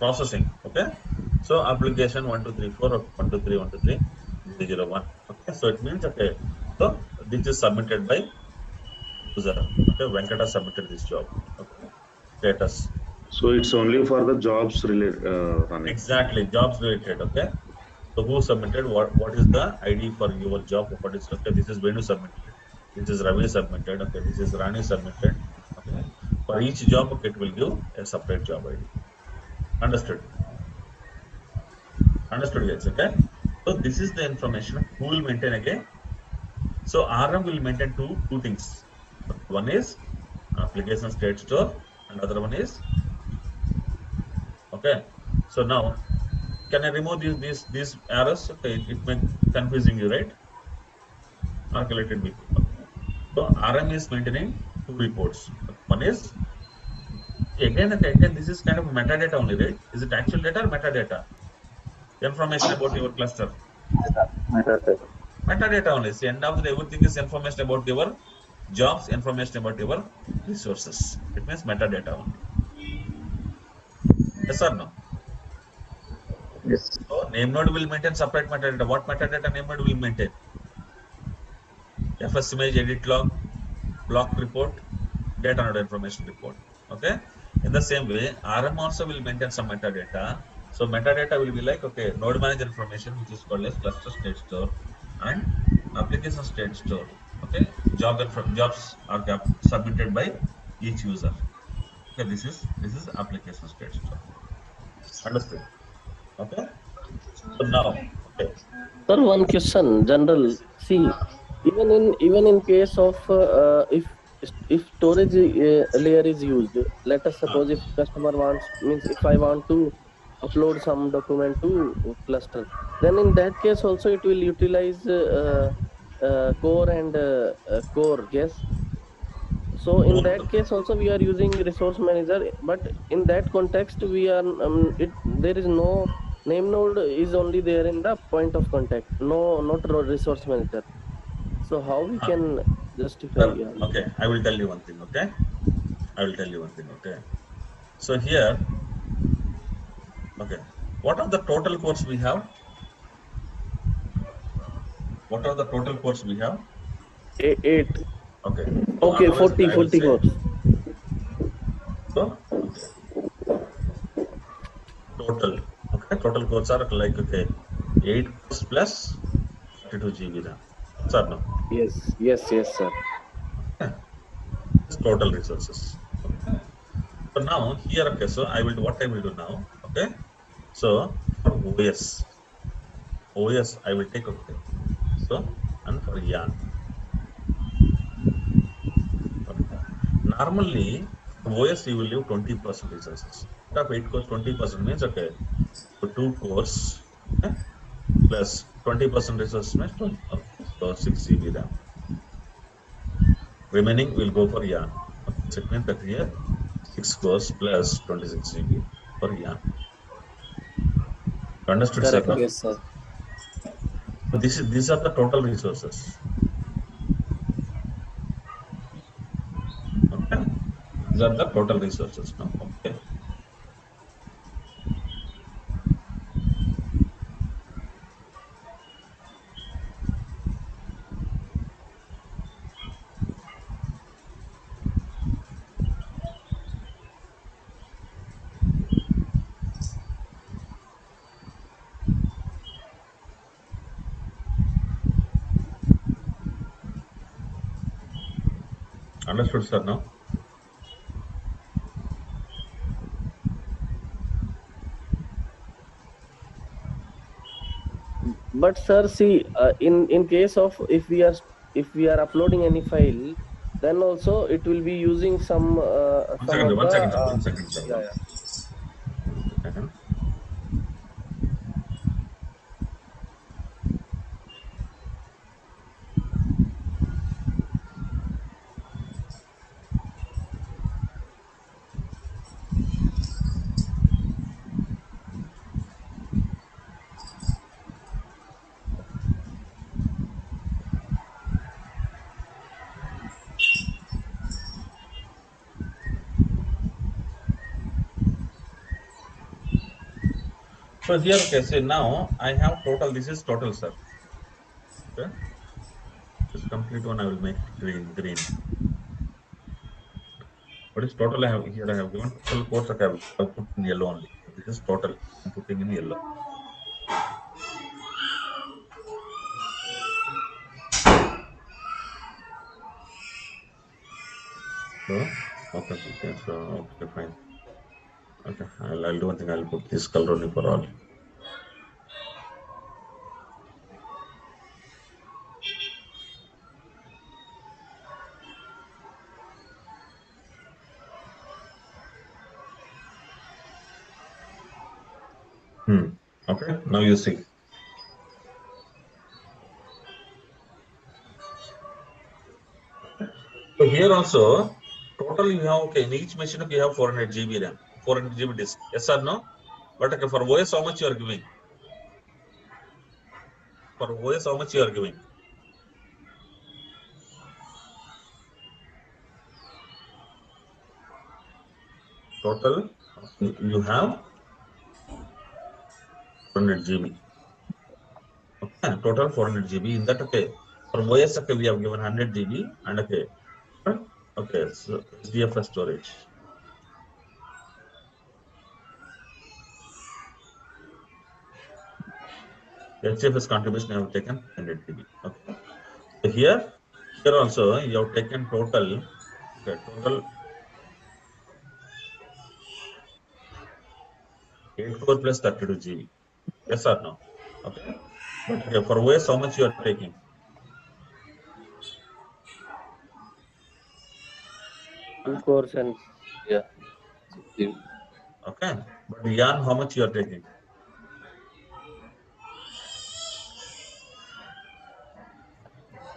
processing. Okay, so application 1234 or 123 123 Okay, so it means okay. So this is submitted by user. Okay, Venkata submitted this job. Okay, status. So it's only for the jobs related running. Exactly, jobs related. Okay, so who submitted what? What is the ID for your job? What is okay? This is Venu submitted. This is Ravi submitted. Okay, this is Rani submitted. Okay, for each job, okay, it will give a separate job ID. Understood? Understood, guys. Okay. So this is the information. Who will maintain again? So RM will maintain two things. One is application state store, and other one is okay. So now, can I remove these errors? Okay, it may confusing you, right? Okay, let it be. Okay. So RM is maintaining two reports. One is again this is kind of metadata only, right? Is it actual data or metadata? Information about your cluster. Metadata only. See, end of the day, everything is information about your jobs, information about your resources. It means metadata only. Yes or no? Yes. So name node will maintain separate metadata. What metadata name node will maintain? FS image edit log, block report, data node information report. Okay. In the same way, RM also will maintain some metadata. So metadata will be like okay, node manager information, which is called as cluster state store, and application state store. Okay, jobs are submitted by each user. Okay, this is application state store. Understood? Okay. So now, okay. Sir, one question, general. See, even in case of if storage layer is used, let us suppose if customer wants means if I want to upload some document to cluster, then in that case also it will utilize core and core. Yes. So in that case also we are using resource manager, but in that context we are there is no name node is only there in the point of contact, no not resource manager. So how we can justify? Yeah. Okay, I will tell you one thing. Okay, I will tell you one thing. Okay. So here, okay, what are the total cores we have? What are the total cores we have? Eight. Okay. So Okay, otherwise, 40 I will 40 say cores. so. Okay. Total. Okay. Total cores are like okay, 8 cores plus 32 GB RAM. Sir, no. Yes, sir. Okay. This total resources. Okay. So now here, okay. So I will do what I will do now. Okay. So for OS I will take okay. So and for yarn. Okay. Normally for OS you will leave 20% resources. Out of 8 cores, 20% means okay. So 2 cores okay, plus 20% resources means 20. Okay. So 6 GB RAM. Remaining will go for yarn. Okay. So it means that here 6 cores plus 26 GB for yarn. Understood, sir? Correct. No? Yes, sir. So these are the total resources. Okay. These are the total resources. No? Okay. Understood, sir? No? But sir, see, in case of if we are uploading any file, then also it will be using some of One the second, sir. One second, sir. yeah. Second. So here, okay, so now I have total, this is total, sir. Okay. This complete one, I will make it green. What is total? I have here, I have given total course, okay, I have put in yellow only. This is total, I'm putting in yellow. So, okay, so, okay, fine. Okay, I'll do one thing, I'll put this color only for all. Okay, now you see. So here also, total you have, okay, in each machine you have 400 GB RAM, 400 GB disk. Yes or no? But okay, for OS, how much you are giving? For OS, how much you are giving? Total, you have 400 GB. Okay, total 400 GB. In that, okay, for OS, okay, we have given 100 GB and okay, so SDFS storage. HDFS contribution I have taken 100 GB. Okay, so here also you have taken total, okay, total 84 plus 32 GB. Yes or no? Okay, but okay, for OS, how much you are taking? Two cores and yeah. Okay, but YAN, how much you are taking?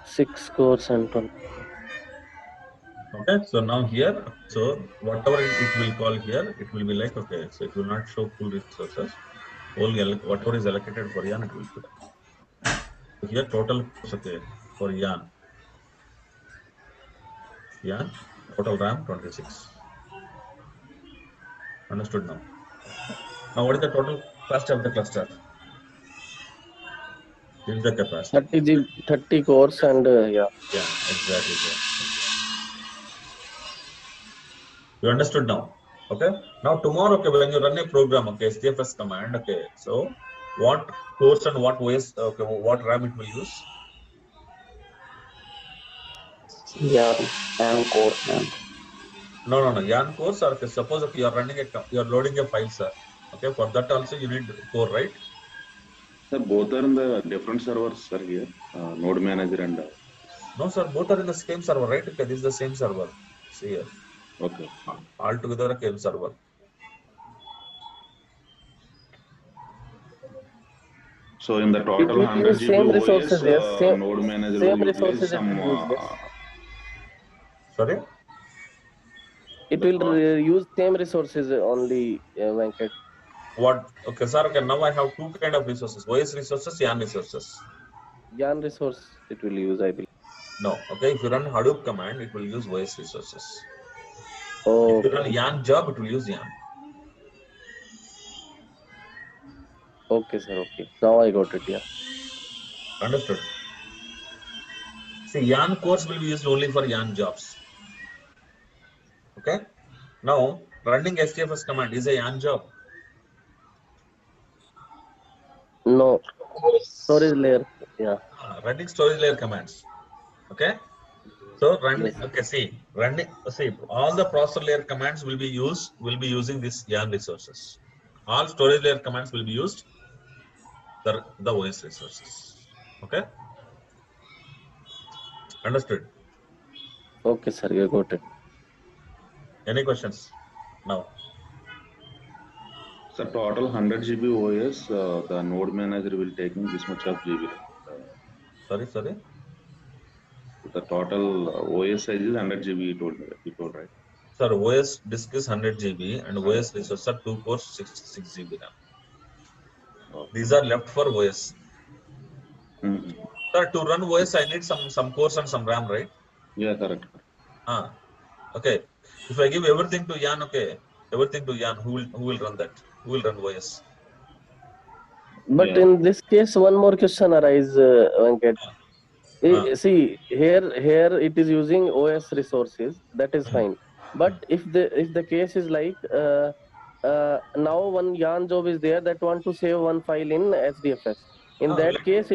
Six cores and 20. Okay, so now here, so whatever it will call here, it will be like, okay, so it will not show full resources. Only whatever is allocated for YAN, it will be there. So here total, okay, for YAN, total RAM 26. Understood now? Now what is the total cost of the cluster? This is the capacity. 30 cores and yeah. Yeah, exactly. You understood now? Okay. Now tomorrow, okay, when you run a program, okay, SDFS command, okay, so what cores and what OS, okay, what RAM it will use? YAN core. No. YAN cores are, okay, suppose okay, you are running you are loading a file, sir. Okay, for that also you need core, right? Sir, both are in the different servers, sir, here. Node manager and. No, sir, both are in the same server, right? Okay, this is the same server. See here. Okay. All together a same server. So in the It total will 100 use GB same OS, resources, yes. node manager Same will utilize resources it some. will use, yes. Sorry? It will use same resources only, Venkat. What? Okay, sir. Okay, now I have two kind of resources: OS resources, YAN resources. YAN resource it will use, I believe. No. Okay, if you run Hadoop command, it will use OS resources. Oh, if you run YAN job, it will use YAN. okay, sir. Okay. Now I got it. Yeah. Understood. See, YAN cores will be used only for YAN jobs. Okay. Now, running STFS command is a YAN job. No. Storage layer. Yeah. Running storage layer commands. Okay. So running. Yes. Okay. See, all the processor layer commands will be using this YAN resources. All storage layer commands will be used the OS resources. Okay. Understood. Okay, sir. You got it. Any questions now? So total 100 GB OS, the node manager will taking this much of GB. Sorry. The total OS size is 100 GB. You told right? Sir, OS disk is 100 GB and OS resources are 2 cores 66 GB RAM. Okay. These are left for OS. Mm-hmm. Sir, to run OS, I need some cores and some RAM, right? Yeah, correct. Okay. If I give everything to YAN, okay, everything to YAN, who will run that? Who will run OS? But Yeah. in this case, one more question arises, Venkat. See, here it is using OS resources. That is fine. But if the case is like now one yarn job is there that want to save one file in SDFS. In that case,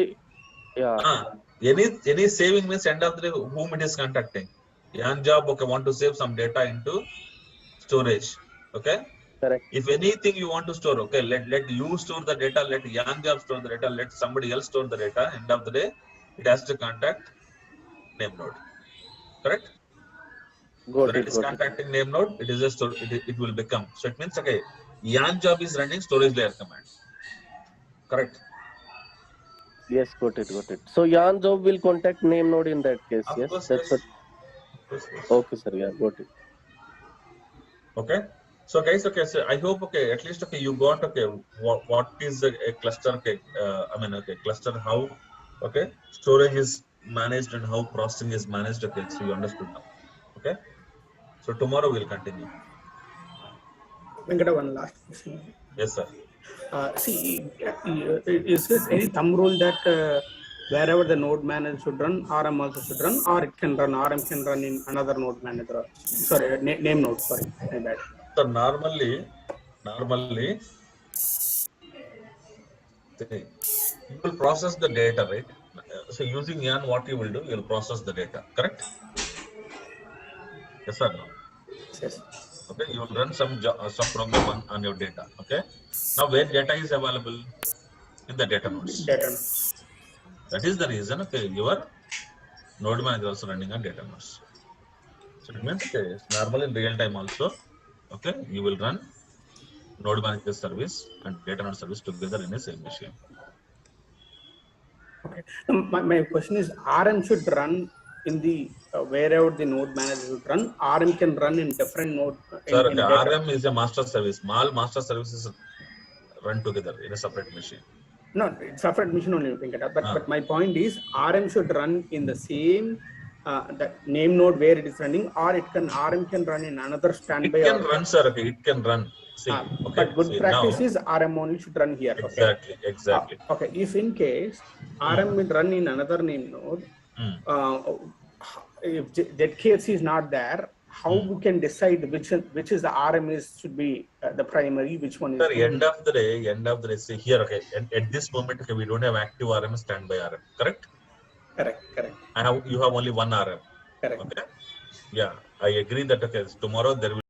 yeah. Any saving means end of the day whom it is contacting. Yarn job, okay, want to save some data into storage. Okay. Correct. If anything you want to store, okay, let you store the data, let yarn job store the data, let somebody else store the data. End of the day, it has to contact name node. Correct? Got When it. it is Got it. contacting name node, it is a store, it will become. So it means okay, yarn job is running storage layer command. Correct? Yes, got it. Got it. So yarn job will contact name node in that case. Of Yes, course, that's yes. what. Of course, yes. Okay, sir. Yeah, got it. Okay. So guys, okay, so I hope okay, at least okay, you got okay, what is a cluster? Okay, okay, cluster how okay storage is managed and how processing is managed. Okay, so you understood now. Okay. So tomorrow we'll continue. Venkata, one last question. Yes, sir. See, is there any thumb rule that wherever the node manager should run, RM also should run, or it can run, RM can run in another node manager? Sorry, name node. Sorry, my bad. So normally, see, you will process the data, right? So using yarn, what you will do, you will process the data. Correct? Yes or no? Yes. Okay, you will run some program on your data. Okay. Now where data is available in the data nodes. Data. That is the reason. Okay, your node manager also running on data nodes. So it means okay, normally in real time also. Okay, you will run node manager service and data node service together in the same machine. Okay. My question is, RM should run in the wherever the node manager should run. RM can run in different node. Sir, In okay, data. RM is a master service. All master services run together in a separate machine. No, it's separate mission only, but my point is RM should run in the same the name node where it is running, or it can RM can run in another standby. It can run, sir. Okay, it can run. See, okay. But good see, practice now, is RM only should run here. Exactly, Okay. exactly. Okay. If in case RM will run in another name node, if that case is not there, how we can decide which is the RM is should be the primary, which one is? Sir, end of the day, see here, okay, at this moment, okay, we don't have active RM, standby RM, correct? Correct. You have only one RM. Correct. Okay. Yeah, I agree that okay, tomorrow there will